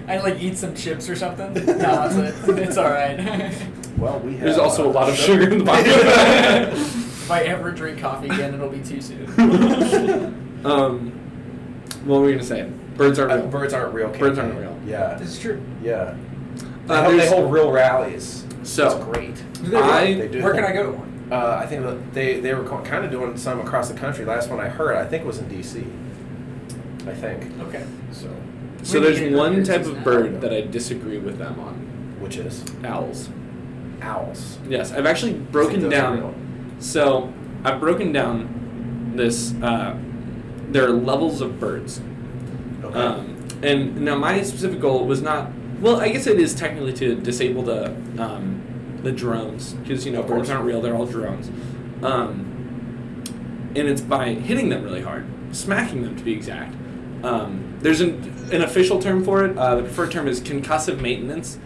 I like eat some chips or something. No, that's it. It's all right. Well, we have. There's also a lot of sugar in the bottom of that. If I ever drink coffee again, it'll be too soon. What were we gonna say? Birds aren't real. Birds aren't real. Birds aren't campaign. real. Yeah. This is true. Yeah. They hold real rallies. So, That's great. Do they really? They do. Where can I go to one? I think that they were kind of doing some across the country. Last one I heard, I think, was in D.C. I think. Okay. So We there's need one birds type now. of bird that I disagree with them on. Which is Owls. owls. Yes, I've actually broken those are down. real? So I've broken down this. There are levels of birds. Okay. And now my specific goal was not. Well, I guess it is technically to disable the drones because Of birds course. aren't real; they're all drones. And it's by hitting them really hard, smacking them to be exact. There's an official term for it. The preferred term is concussive maintenance,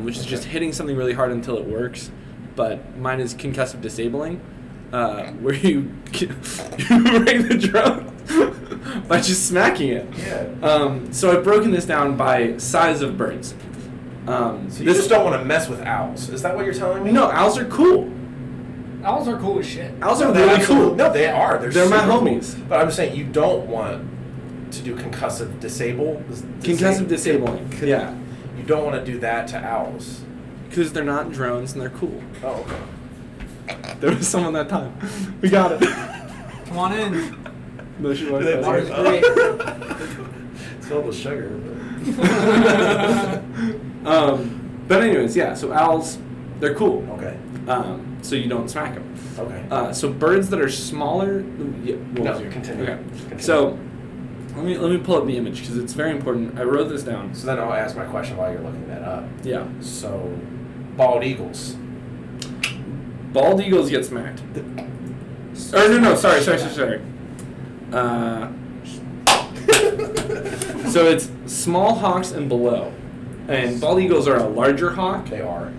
which is just hitting something really hard until it works. But mine is concussive disabling. where you break the drone by just smacking it. Yeah. So I've broken this down by size of birds. So you just don't want to mess with owls. Is that what you're telling me? No, owls are cool. Owls are cool as shit. Owls are They're really absolutely- cool. No, they are. They're my super cool. homies. But I'm saying you don't want to do concussive Disabling. Yeah. You don't want to do that to owls. Because they're not drones and they're cool. Oh, okay. There was someone that time. We got it. Come on in. No, she was. They Water's like, great. It's filled with sugar. But... But anyways, yeah. So owls, they're cool. Okay. So you don't smack them. Okay. So birds that are smaller. Yeah, what No, was it? continue. Okay. Continue. So let me pull up the image because it's very important. I wrote this down. So then I'll ask my question while you're looking that up. Yeah. So, bald eagles. Bald eagles get smacked. Or no, sorry. So it's small hawks and below, and bald eagles are a larger hawk. They are.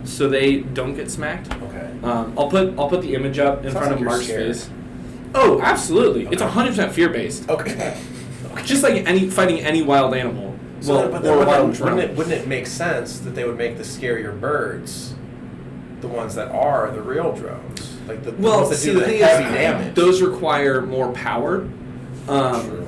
So they don't get smacked. Okay. I'll put the image up in Sounds front like of you're Mark's scared. face. Oh, absolutely! It's Okay. 100% fear based. Okay. Just like fighting any wild animal. So, but then or wild drum. wouldn't it make sense that they would make the scarier birds the ones that are the real drones? Like the ones that see, do the the thing heavy is, damage. those require more power. True.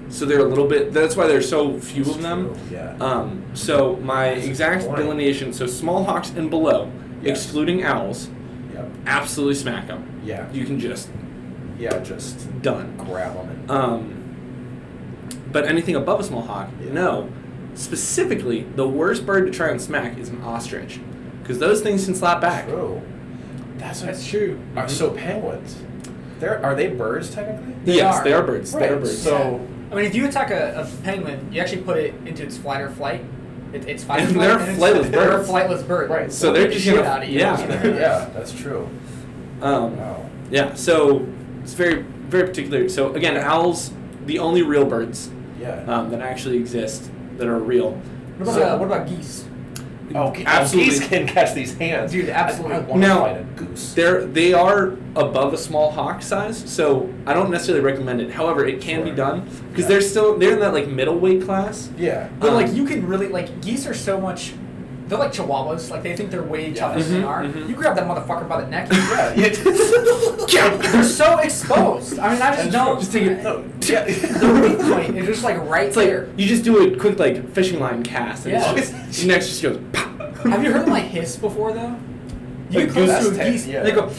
So they're a little bit. That's why there's so few of them. True, yeah. So my That's a exact good point. delineation. So small hawks and below, Yes. excluding owls, Yep. absolutely smack them. Yeah. You can just Just done. grab them. And, But anything above a small hawk, Yeah. no. Specifically, the worst bird to try and smack is an ostrich, because those things can slap back. true. That's true. So penguins, are they birds technically? Yes, are. they are birds. They are Right, birds. so- I mean, if you attack a penguin, you actually put it into its fight or flight. It's fight or And flight. they're and flightless They're a birds. flightless bird. Right. So They'll they're beat just the shit gonna- out of you. yeah. Yeah, that's true. Um, Wow. Yeah, so it's very, very particular. So again, owls, the only real birds Yeah. that actually exist that are real. What about geese? Absolutely. Geese can catch these hands. Dude, absolutely. I want to Now, fight a goose. They are above a small hawk size, so I don't necessarily recommend it. However, it can be Sure. done because Yeah. they're in that like middle weight class. Yeah. But like you can really geese are so much. They're like chihuahuas. Like they think they're way tougher than they are. You grab that motherfucker by the neck. They're so exposed. I mean, I just don't. Just take it. No. Yeah. The weak point is just like right It's like there. you just do a quick like fishing line cast, and Yeah. it's just, your neck just goes. Pop. Have you heard them like hiss before though? You Like get close goose to a tech, geese, yeah. they go.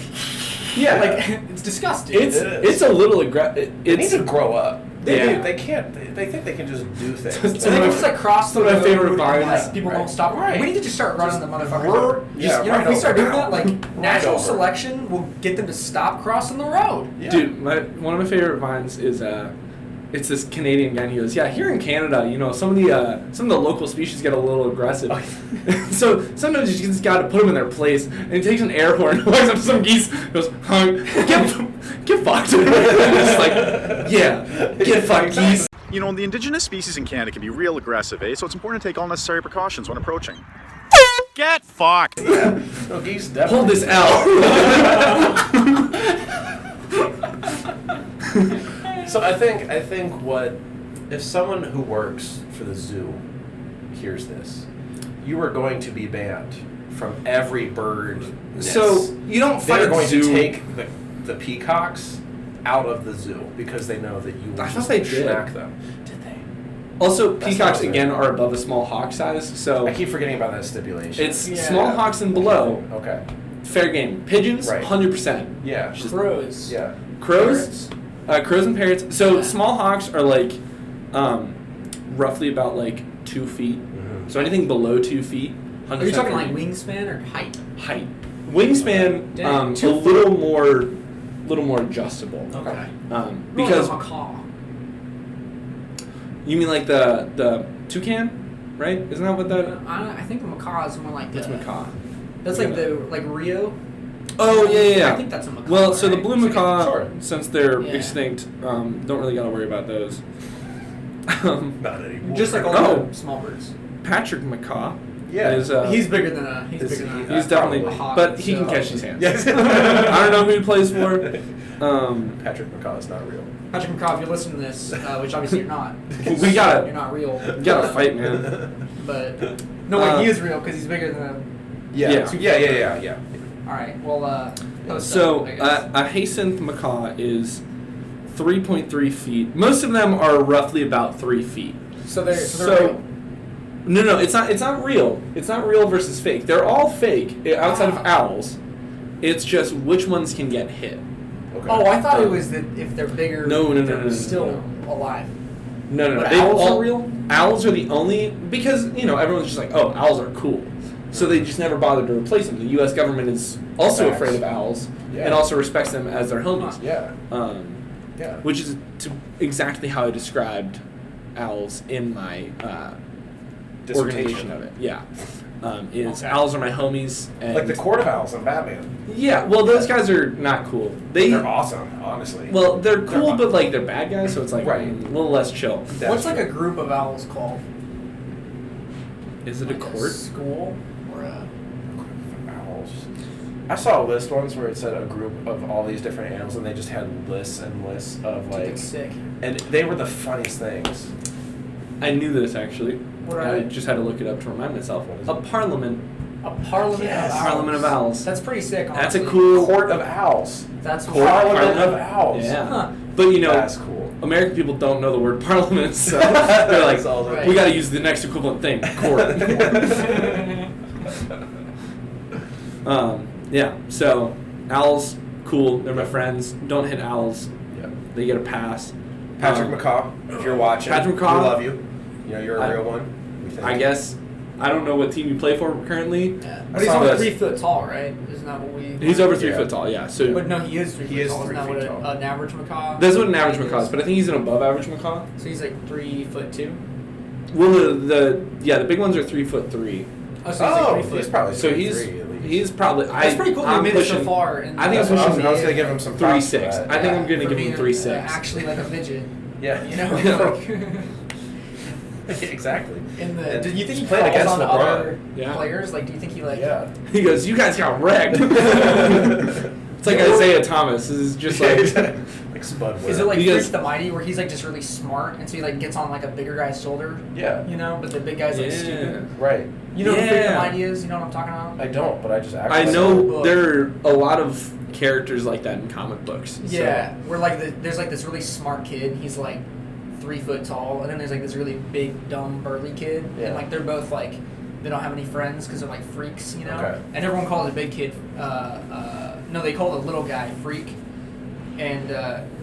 Yeah, Like it's disgusting. it's It is. it's a little aggressive. They need It's to grow up. Yeah. They can't. They think they can just do things. So they can just like cross the some of my road favorite and, vines. like, people Right. won't stop. Right. We need to just start running the motherfuckers. We're- yeah, You know, right if we start over. doing that, like natural over. selection will get them to stop crossing the road. Yeah. Dude, one of my favorite vines is it's this Canadian guy, and he goes, "Yeah, here in Canada, some of the local species get a little aggressive. So sometimes you just got to put them in their place." And he takes an air horn, walks up to some geese, goes, "Get fucked." And it's like, yeah, get fucked, geese. The indigenous species in Canada can be real aggressive, So it's important to take all necessary precautions when approaching. Get fucked! No, geese definitely. Hold this out. So I think what if someone who works for the zoo hears this, you are going to be banned from every bird. So you don't fight They're at going the zoo. to take the peacocks out of the zoo because they know that you will I thought just they did. smack them. Did they? Also, That's peacocks not again fair. are above a small hawk size, so I keep forgetting about that stipulation. it's Yeah. small hawks and below. Okay. Fair game. Pigeons, Right. 100%. Yeah. Crows. Yeah. Crows, crows and parrots. So Yeah. small hawks are like, roughly about like 2 feet. Mhm. So anything below 2 feet. Are you talking 100% like fair game. wingspan or height? Height? Wingspan, Dang, a 2 little more adjustable. Okay. Because like a macaw. you mean like the toucan, right? Isn't that what that? I think a macaw is more like It's the, macaw. That's like the Rio. Oh yeah. I think that's a macaw. Well, so the right? blue It's like a- macaw, Sure. since they're Yeah. extinct, don't really gotta worry about those. Not anymore. Just like all Oh. the small birds. Patrick macaw Yeah. He's bigger than a. He's bigger than a. He's definitely, probably hot, but he so- can catch these hands. Yes. I don't know who he plays for. Patrick McCaw is not real. Patrick McCaw, if you're listening to this, which obviously you're not. We gotta- You're not real. We gotta fight, man. But no, wait, he is real because he's bigger than a. Yeah. All right. Well, post So up, I guess. a Hyacinth macaw is 3.3 feet. Most of them are roughly about 3 feet. So they're So real. no, it's not. It's not real. It's not real versus fake. They're all fake outside of owls. It's just which ones can get hit. Okay. Oh, I thought it was that if they're bigger, No, they're still alive. No. But They owls all are real? Owls are the only because everyone's just like, oh, owls are cool. So they just never bothered to replace them. The U.S. government is also Facts. afraid of owls Yeah. and also respects them as their homies. Yeah. Yeah. Which is exactly how I described owls in my organization of it. Yeah. Is Okay. owls are my homies. And Like the Court of Owls in Batman. Yeah, well, those guys are not cool. They're awesome, honestly. Well, they're cool, They're but like they're bad guys, so it's like Right. a little less chill. That's What's like true. a group of owls called? Is it a Like court? school or a? Owls. I saw a list once where it said a group of all these different animals, and they just had lists and lists of Dude, like, that's sick. and they were the funniest things. I knew this actually. What are I they? just had to look it up to remind myself. What is A it? parliament. A parliament Yes. of owls. Parliament of owls. That's pretty sick. That's a honestly. cool Court of Owls. That's Court Parliament Parliament? of Owls. Yeah. Huh. But That's cool. American people don't know the word parliament, so they're like, That's all Right. we got to use the next equivalent thing, court. Yeah. So owls, cool. They're my friends. Don't hit owls. Yeah. They get a pass. Patrick Um, McCaw, if you're watching, Patrick McCaw. we love you. You know, you're a I- real one. We think. I guess. I don't know what team you play for currently. Yeah. But he's Saw only this. 3 foot tall, right? Isn't that what we? He's over 3 Yeah. foot tall. Yeah. So But no, he is 3 He foot is tall. 3 Isn't that feet what tall. an average macaw? that's what an average height macaw is, but I think he's an above average macaw. So he's like 3'2". Well, the big ones are 3'3". Oh, so he's Oh, like 3 he's foot. probably So 3'3" at least. he's probably. That's pretty cool. I'm They made it so pushing, far. And I think That's I'm what I was, pushing I was gonna give him some props for 3'6". that. I think I'm gonna For give being him 3'6". actually like a midget. Yeah. You know. Exactly. In the, And do you think he he's playing calls against on LeBron. other Yeah. players? Like, do you think he like? Yeah. He goes, "You guys got wrecked." It's like Isaiah Thomas. This is just like. like Spud. Is it like He goes- Freak the Mighty, where he's like just really smart, and so he like gets on like a bigger guy's shoulder? Yeah. You know, but the big guy's like Yeah. stupid. Right. You know who Freak the Yeah. Mighty is? You know what I'm talking about? I don't, but I just I actually know book. there are a lot of characters like that in comic books. so- Yeah, where like there's like this really smart kid. He's like 3 foot tall, and then there's like this really big, dumb, burly kid, Yeah. and like they're both like they don't have any friends because they're like freaks, you know. Okay. And everyone calls the big kid. No, they call the little guy Freak, and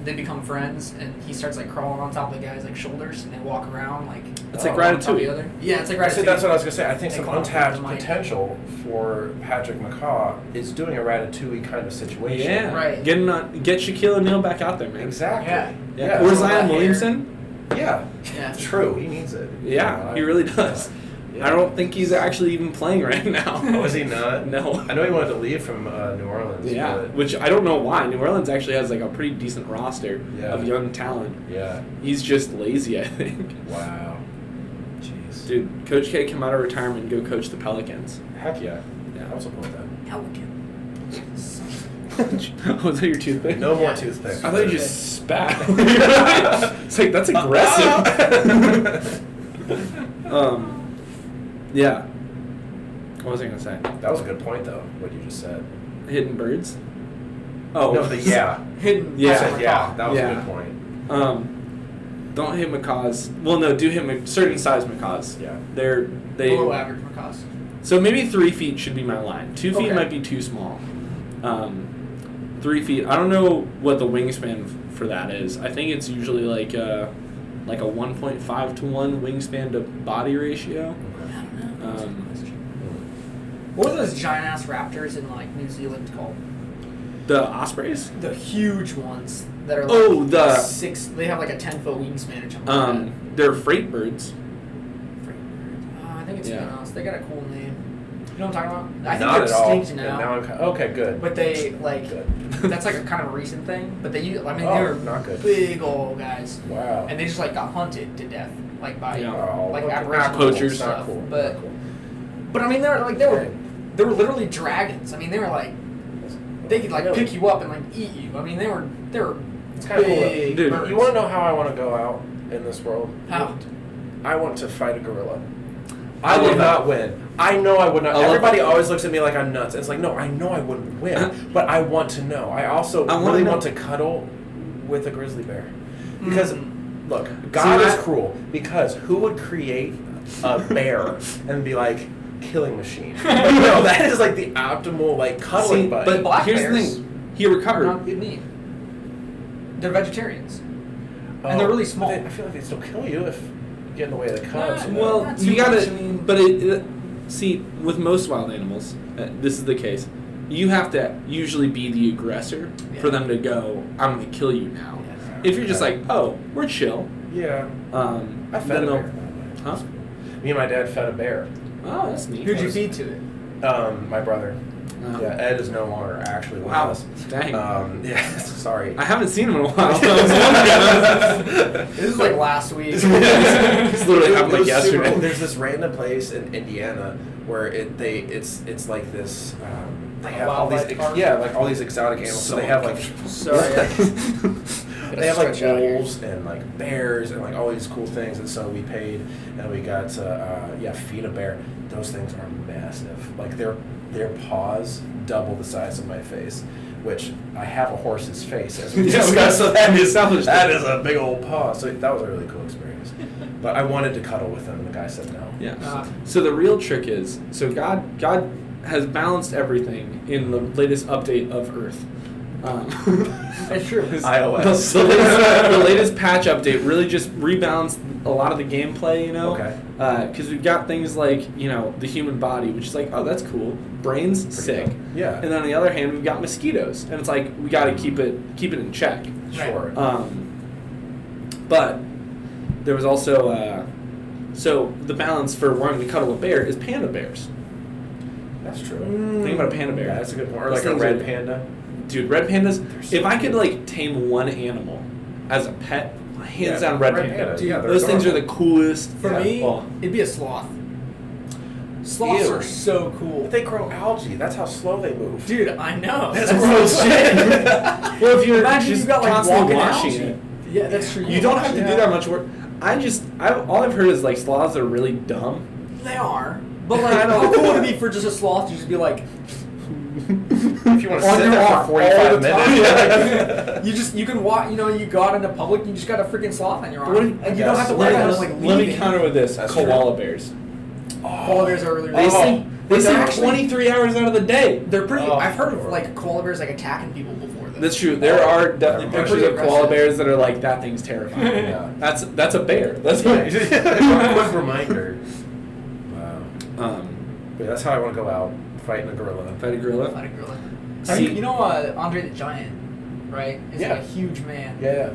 they become friends, and he starts like crawling on top of the guy's like shoulders, and they walk around like. It's like one on top of Ratatouille. the other. Yeah, it's like See, Ratatouille. that's what I was gonna say. I think They some call him untapped Freak the Mighty. potential for Patrick McCaw is doing a Ratatouille kind of situation. Yeah. Right. Get Shaquille O'Neal back out there, man. Exactly. Yeah. Yeah. Yeah. Or So Zion that hair- Williamson. Yeah. Yeah. True. He needs it. Yeah, he really does. Yeah. I don't think he's actually even playing right now. Oh, is he not? No. I know he wanted to leave from New Orleans. Yeah, But which I don't know why. New Orleans actually has like a pretty decent roster Yeah. of young talent. yeah. He's just lazy, I think. Wow. Jeez. Dude, Coach K come out of retirement and go coach the Pelicans. Heck yeah. Yeah. I will support that. Pelican. Was that your toothpick? No more Yeah. toothpicks. I thought you just spat. It's like that's aggressive. Yeah. What was I gonna say? That was a good point, though. What you just said. Hidden birds. Oh No, yeah. Hidden. Yeah, Patrick Yeah. McCaw. That was Yeah. a good point. Don't hit macaws. Well, no, do hit certain size macaws. Yeah. They Below average macaws. So maybe 3 feet should be my line. 2 feet Okay. might be too small. 3 feet. I don't know what the wingspan for that is. I think it's usually like a 1.5 to 1 wingspan to body ratio. What are those giant ass raptors in like New Zealand called? The ospreys. The huge ones that are like Oh, the- 6. They have like a 10-foot wingspan or something. Like They're freight birds. that. I think it's Yeah. something else. They got a cool name. You know what I'm talking about? I think Not they're at all. extinct And now. now I'm okay, good. But they like Good. that's like a kind of a recent thing. But they they Oh, were not good. big old guys, Wow. and they just like got hunted to death like by Yeah. Oh, like look at- aboriginal poachers. stuff. Not cool. But Not cool. But I mean, they were literally dragons. I mean, they were like, they could like pick you up and like eat you. I mean, they were It's kind of cool. Dude, birds. You want to know how I want to go out in this world? How? I want to fight a gorilla. I would not win. I know I would not. Everybody always looks at me like I'm nuts. It's like, no, I know I wouldn't win, but I want to know. I also really want to cuddle with a grizzly bear. Because, look, God is cruel. Because who would create a bear and be like, killing machine? No, that is like the optimal, like, cuddling buddy. But black here's bears the thing. He recovered. Not good meat. They're vegetarians. And they're really small. I feel like they still kill you if you get in the way of the cubs. Well, Not too you gotta. much, I mean- But see, with most wild animals, this is the case. You have to usually be the aggressor for them to go, I'm going to kill you now. Yeah. If you're just like, oh, we're chill. Yeah. I fed then a they'll- bear. Huh? Me and my dad fed a bear. Oh, that's neat. Who'd you feed to it? My brother. Oh. Yeah, Ed is no longer actually with Wow. us. Dang. Yeah, sorry. I haven't seen him in a while. So I was wondering. This is like last week. It's literally happened like was yesterday. super cool. There's this random place in Indiana where it's like this. They have all these Wildlife park? like all these exotic animals. So they have like Sorry. they have like Stretch out here. wolves and like bears and like all these cool things. And so we paid and we got to feed a bear. Those things are massive. Like their paws double the size of my face, which I have a horse's face as we discussed. So that is a big old paw. So that was a really cool experience. But I wanted to cuddle with him, and the guy said no. Yeah. So the real trick is, so God has balanced everything in the latest update of Earth. That's true. iOS. The latest patch update really just rebalanced a lot of the gameplay, you know? Okay. Because we've got things like, you know, the human body, which is like, oh, that's cool. Brains, sick. Cool. Yeah. And then on the other hand, we've got mosquitoes. And it's like, we got to keep it in check. Sure. But there was also, so the balance for wanting to cuddle a bear is panda bears. That's true. Think about a panda bear. Yeah, that's a good point. Or Those like a things red are- panda. Dude, red pandas, so if I could like tame one animal as a pet, hands down red panda. Dude, yeah, they're Those things are the adorable. coolest. For me, Oh. it'd be a sloth. Sloths Ew. are so cool. But they grow algae. That's how slow they move. Dude, I know. That's gross shit. Well, if you're Imagine just you've got like constantly walking washing algae. it, Yeah, that's true. you don't have to do Yeah. that much work. All I've heard is like sloths are really dumb. They are. But like, I know. how cool would it be for just a sloth to just be like If you want to on sit your there arm for all 45 the time? minutes. you can walk. You know, you go out into public, you just got a freaking sloth on your arm, What and if- you don't have to worry about like Let me leaving. counter with this: That's koala bears. Koala bears are really. They sleep. They But sleep they're actually- 23 hours out of the day. They're pretty. Oh, I've heard of Lord. like koala bears like attacking people before. Though. That's true. There are definitely They're pictures pretty of koala aggressive. bears that are like that thing's terrifying. Yeah. That's a bear. That's Quick right. reminder. Wow. Yeah, that's how I want to go out, fighting a gorilla. Fight a gorilla. Fight a gorilla. See- You know Andre the Giant, right? Is Yeah. like a huge man. Yeah.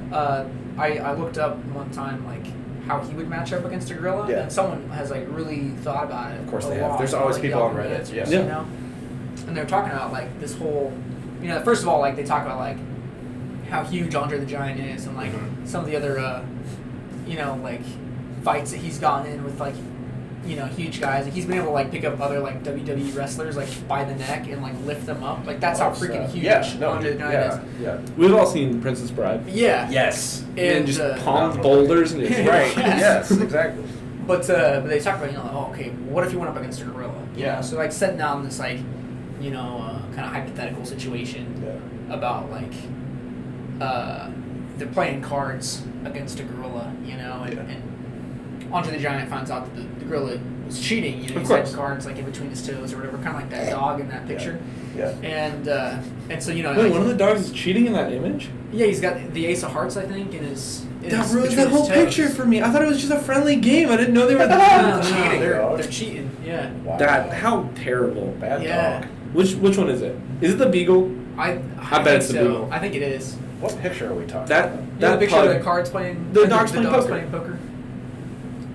I looked up one time like how he would match up against a gorilla, Yeah. and someone has like really thought about it. Of course a they have. lot, There's always like, people on the Reddit, answers, yes. You Yeah. know? And they're talking about like this whole, you know, first of all, like they talk about like how huge Andre the Giant is, and like Mhm. some of the other, you know, like fights that he's gotten in with like, you know, huge guys. Like he's been able to like pick up other like WWE wrestlers like by the neck and like lift them up. Like that's how freaking huge Andre the Giant is. Yeah. We've all seen Princess Bride. Yeah. Yes. And just palmed phenomenal. boulders and it's Right. Yes. Yes. Exactly. But they talk about, you know, like, oh, okay, what if you went up against a gorilla? You Yeah. know? So like setting down this like, you know, kind of hypothetical situation Yeah. about like, they're playing cards against a gorilla, you know, and, Yeah. and Andre the Giant finds out that the gorilla was cheating. You know, Of he's had course. cards like in between his toes or whatever, kind of like that dog in that picture. Yeah. And so you know, Wait, like, one of the dogs is cheating in that image? yeah, he's got the Ace of Hearts, I think, in his. That ruins between that whole his toes. picture for me. I thought it was just a friendly game. I didn't know they were No, that. Cheating, they're dog. cheating. Yeah. Wow. That how terrible. Bad Yeah. dog. Which one is it? Is it the beagle? I bet think it's the so. Beagle. I think it is. What picture are we talking That about? You know that the picture pug, of the cards playing. The or dogs playing poker.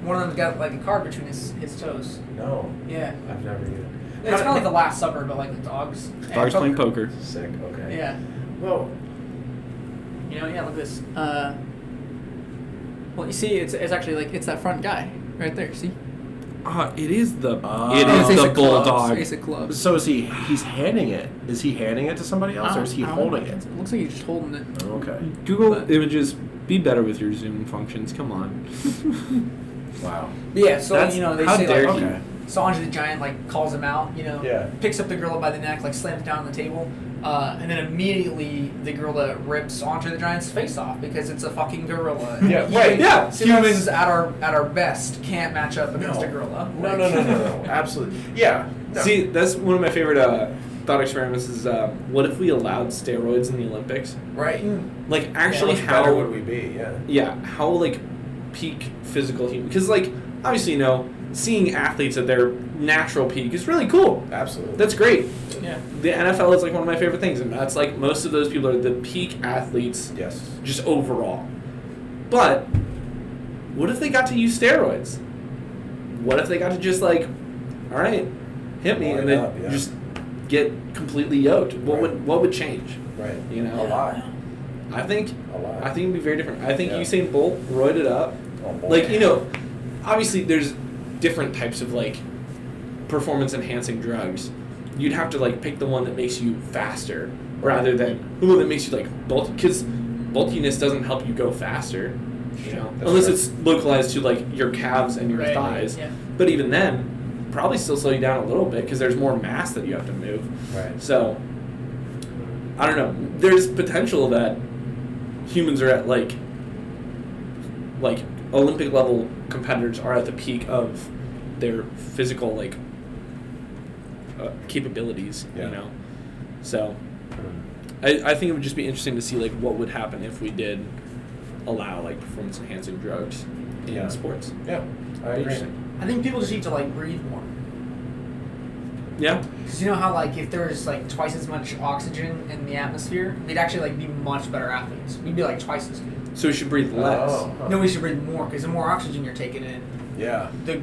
One of them's got like a card between his toes. No. Yeah. I've never even. It's kind of like the Last Supper, but like the dogs. and dogs playing poker. Sick. Okay. Yeah. Well. You know, yeah. Look at this. Well, you see, it's actually like it's that front guy right there. See? It is the It's Ace of Clubs. bulldog. Ace of Clubs. So he's handing it. Is he handing it to somebody else, or is he holding it? It looks like he's just holding it. Okay. Google But- images. Be better with your Zoom functions. Come on. Wow. But yeah, so That's- they how say dare like he. Okay. so Andre the Giant calls him out, Yeah. picks up the gorilla by the neck, slams down on the table, and then immediately the gorilla rips Andre the Giant's face off because it's a fucking gorilla. Yeah, right, yeah. Humans at our best can't match up against a gorilla. No. Absolutely. Yeah. No. See, that's one of my favorite thought experiments. Is what if we allowed steroids in the Olympics? Right. Like actually, How much how better would we be? Yeah. Yeah, how peak physical human? Because obviously seeing athletes at their natural peak is really cool. Absolutely. That's great. Yeah. The NFL is one of my favorite things, and that's most of those people are the peak athletes. Yes. Just overall. But what if they got to use steroids? What if they got to just all right, hit me, Line and then up, yeah. just get completely yoked? What Right. would change? Right. You know? A lot. I think A lot. it'd be very different. I think Yeah. Usain Bolt roided up. Oh, boy. Obviously there's different types of performance enhancing drugs. You'd have to pick the one that makes you faster rather than the one that makes you bulky, because bulkiness doesn't help you go faster. That's Unless true. it's localized to your calves and your Right. thighs. Yeah. But even then, probably still slow you down a little bit because there's more mass that you have to move. Right. So I don't know. There's potential that humans are at Olympic level competitors are at the peak of their physical capabilities. Yeah. So I think it would just be interesting to see what would happen if we did allow performance enhancing drugs in Yeah. sports. Yeah. I agree. Interesting. I think people just need to breathe more. Yeah. Because you know how if there was twice as much oxygen in the atmosphere, we'd actually be much better athletes. We'd be twice as good. So we should breathe less. Oh, huh. No, we should breathe more because the more oxygen you're taking in, Yeah. the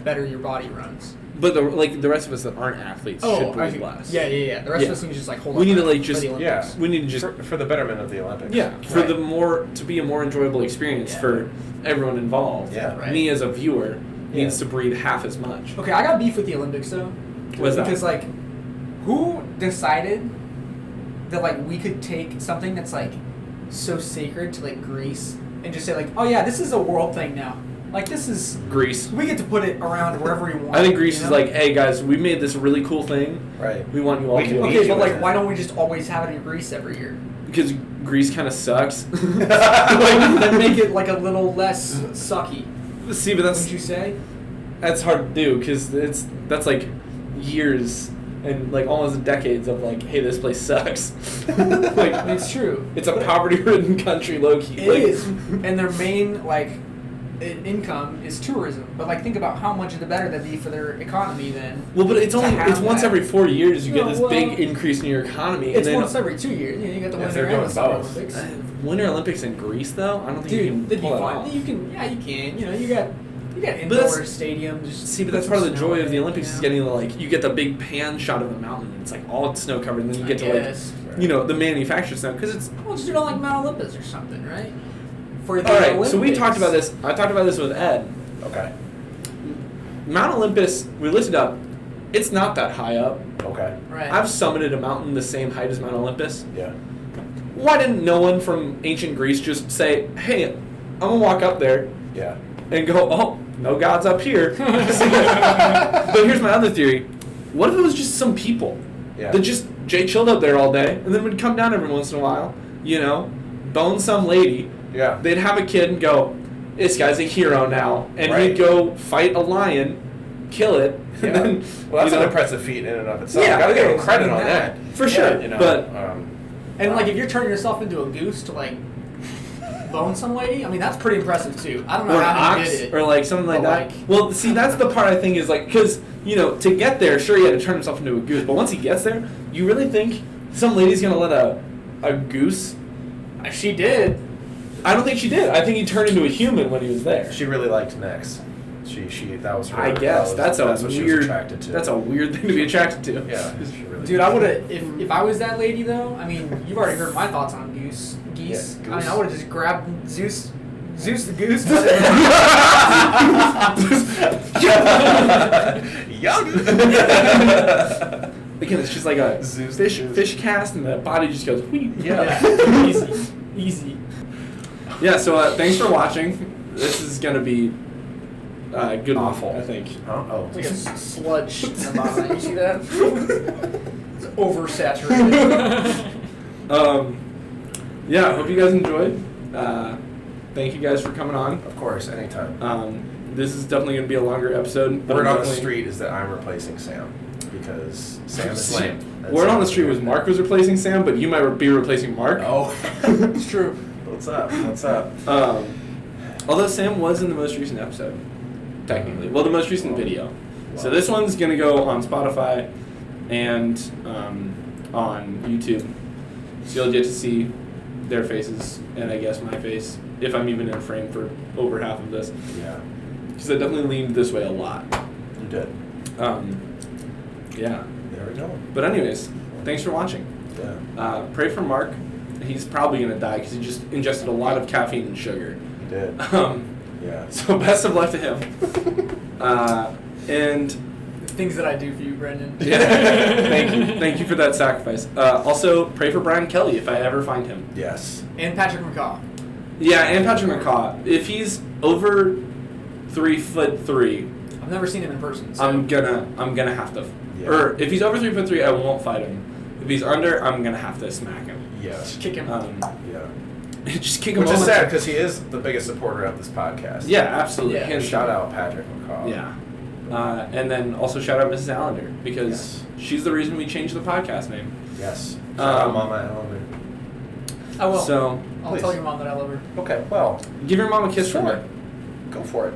better your body runs. But the rest of us that aren't athletes should breathe less. Yeah. The rest Yeah. of us can just hold. We our need to, breath just- for the Yeah. Olympics. We need to just For the betterment of the Olympics. yeah for Right. to be a more enjoyable experience Yeah. for everyone involved. Yeah. Right. Me as a viewer Yeah. needs to breathe half as much. Okay, I got beef with the Olympics though. What's that? Because who decided that we could take something that's so sacred to Greece and just say oh yeah, this is a world thing now. This is Greece. we get to put it around wherever we want. I think Greece you is know? hey guys, we made this really cool thing. Right. We want you all We to can do it. Okay, but Egypt. why don't we just always have it in Greece every year? Because Greece kind of sucks. Then make it a little less sucky. See, but Wouldn't you say? that's hard to do because that's years and almost decades of hey, this place sucks. It's true. It's a poverty-ridden country, low key. It is, and their main income is tourism. But think about how much the better that'd be for their economy then. Well, but it's to have it's once that. every 4 years you get No, this well, big increase in your economy. It's and then once every 2 years. You got the If Winter they're and doing the Summer both. Olympics. Winter Olympics in Greece, though, I don't think you Dude, can that'd be pull that fun. off. You can, yeah, you can. You got But indoor that's- stadiums. Just See, but put that's some part of the snow joy in of the it, Olympics is getting you get the big pan shot of the mountain. And it's all snow covered, and then you get to guess. the manufactured snow because it's. Well, just do it on Mount Olympus or something, right? For the All right, Olympics. so we talked about this. I talked about this with Ed. Okay. Mount Olympus, we lifted up. It's not that high up. Okay. Right. I've summited a mountain the same height as Mount Olympus. Yeah. Why didn't no one from ancient Greece just say, "Hey, I'm gonna walk up there Yeah. and go, oh, no gods up here." But here's my other theory. What if it was just some people Yeah. that just Jay chilled up there all day and then would come down every once in a while, bone some lady. Yeah. They'd have a kid and go, this guy's a hero now. And Right. he'd go fight a lion, kill it, Yeah. and then, Well, that's an impressive feat in and of itself. Yeah, Gotta give it him is. credit I mean, on that. For sure, but- And if you're turning yourself into a goose to bone some lady, I mean that's pretty impressive too. I don't know or an how he ox, did it. or something like But, that. Well, see, that's the part I think is because to get there, sure, he had to turn himself into a goose, but once he gets there, you really think some lady's gonna let a goose? She did. I don't think she did. I think he turned into a human when he was there. She really liked necks. She that was her. I guess that's that's what she was weird. attracted to. That's a weird thing to be attracted to. Yeah. She really Dude, I would have if I was that lady though. I mean, you've already heard my thoughts on geese. Yeah, I mean, goose. I would have just grabbed Zeus Zeus the Goose. Young. Again, it's just like a Zeus fish cast, and the body just goes, whee. Yeah. Easy. Yeah, so thanks for watching. This is going to be good. Awful. I think. Oh. It's like a sludge in the bottom. You see that? It's oversaturated. Yeah, I hope you guys enjoyed. Thank you guys for coming on. Of course, anytime. This is definitely going to be a longer episode. Word on the street is that I'm replacing Sam because Sam is lame. Word on the street was Mark was replacing Sam, but you might be replacing Mark. Oh, It's true. What's up? What's up? Although Sam was in the most recent episode, technically. Well, the most recent video. So this one's going to go on Spotify and on YouTube. So you'll get to see their faces and I guess my face, if I'm even in frame for over half of this. Yeah. Because I definitely leaned this way a lot. You did. Yeah. There we go. But anyways, thanks for watching. Yeah. Pray for Mark. He's probably going to die because he just ingested a lot of caffeine and sugar. You did. Yeah. So best of luck to him. And The things that I do for you, Brendan. yeah, thank you for that sacrifice. Also, pray for Brian Kelly if I ever find him. Yes. And Patrick McCaw. Yeah, and Patrick McCaw. If he's over 3'3", I've never seen him in person. So. I'm gonna have to. Yeah. Or if he's over 3'3", I won't fight him. If he's under, I'm gonna have to smack him. Yes. Kick him. Yeah. Just kick him. Which is over. sad because he is the biggest supporter of this podcast. Yeah, absolutely. Yeah. Hands Shout down. out Patrick McCaw. Yeah. And then also shout out Mrs. Allender because she's the reason we changed the podcast name. Yes. Shout out Mama Allender. I will. So I'll please. tell your mom that I love her. Okay, well, give your mom a kiss from sure. me. Go for it.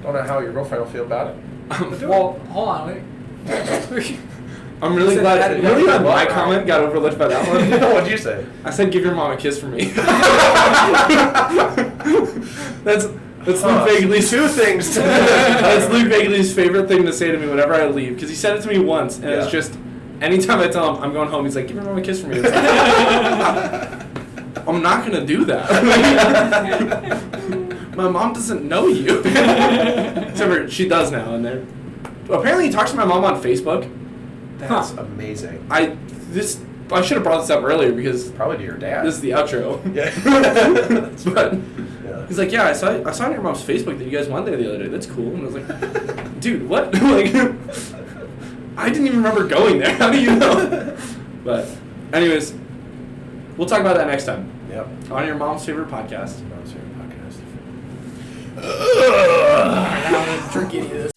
Don't know how your girlfriend will feel about it. Well, hold on. Wait. I'm really Said glad. that again. Really glad my Wow. comment got overlooked by that one. What'd you say? I said, "Give your mom a kiss for me." That's Luke Vagley's two things. That's Luke Vagley's favorite thing to say to me whenever I leave because he said it to me once, and it's just anytime I tell him I'm going home, he's like, "Give your mom a kiss for me." It's like, I'm not gonna do that. My mom doesn't know you. Except for she does now, and they're apparently he talks to my mom on Facebook. That's amazing. I should have brought this up earlier because Probably to your dad. this is the outro. Yeah. But Yeah. he's like, yeah, I saw on your mom's Facebook that you guys won there the other day. That's cool. And I was like, dude, what? Like, I didn't even remember going there. How do you know? But anyways, we'll talk about that next time Yep. on your mom's favorite podcast. Mom's favorite podcast. Now I'm gonna drink any of this.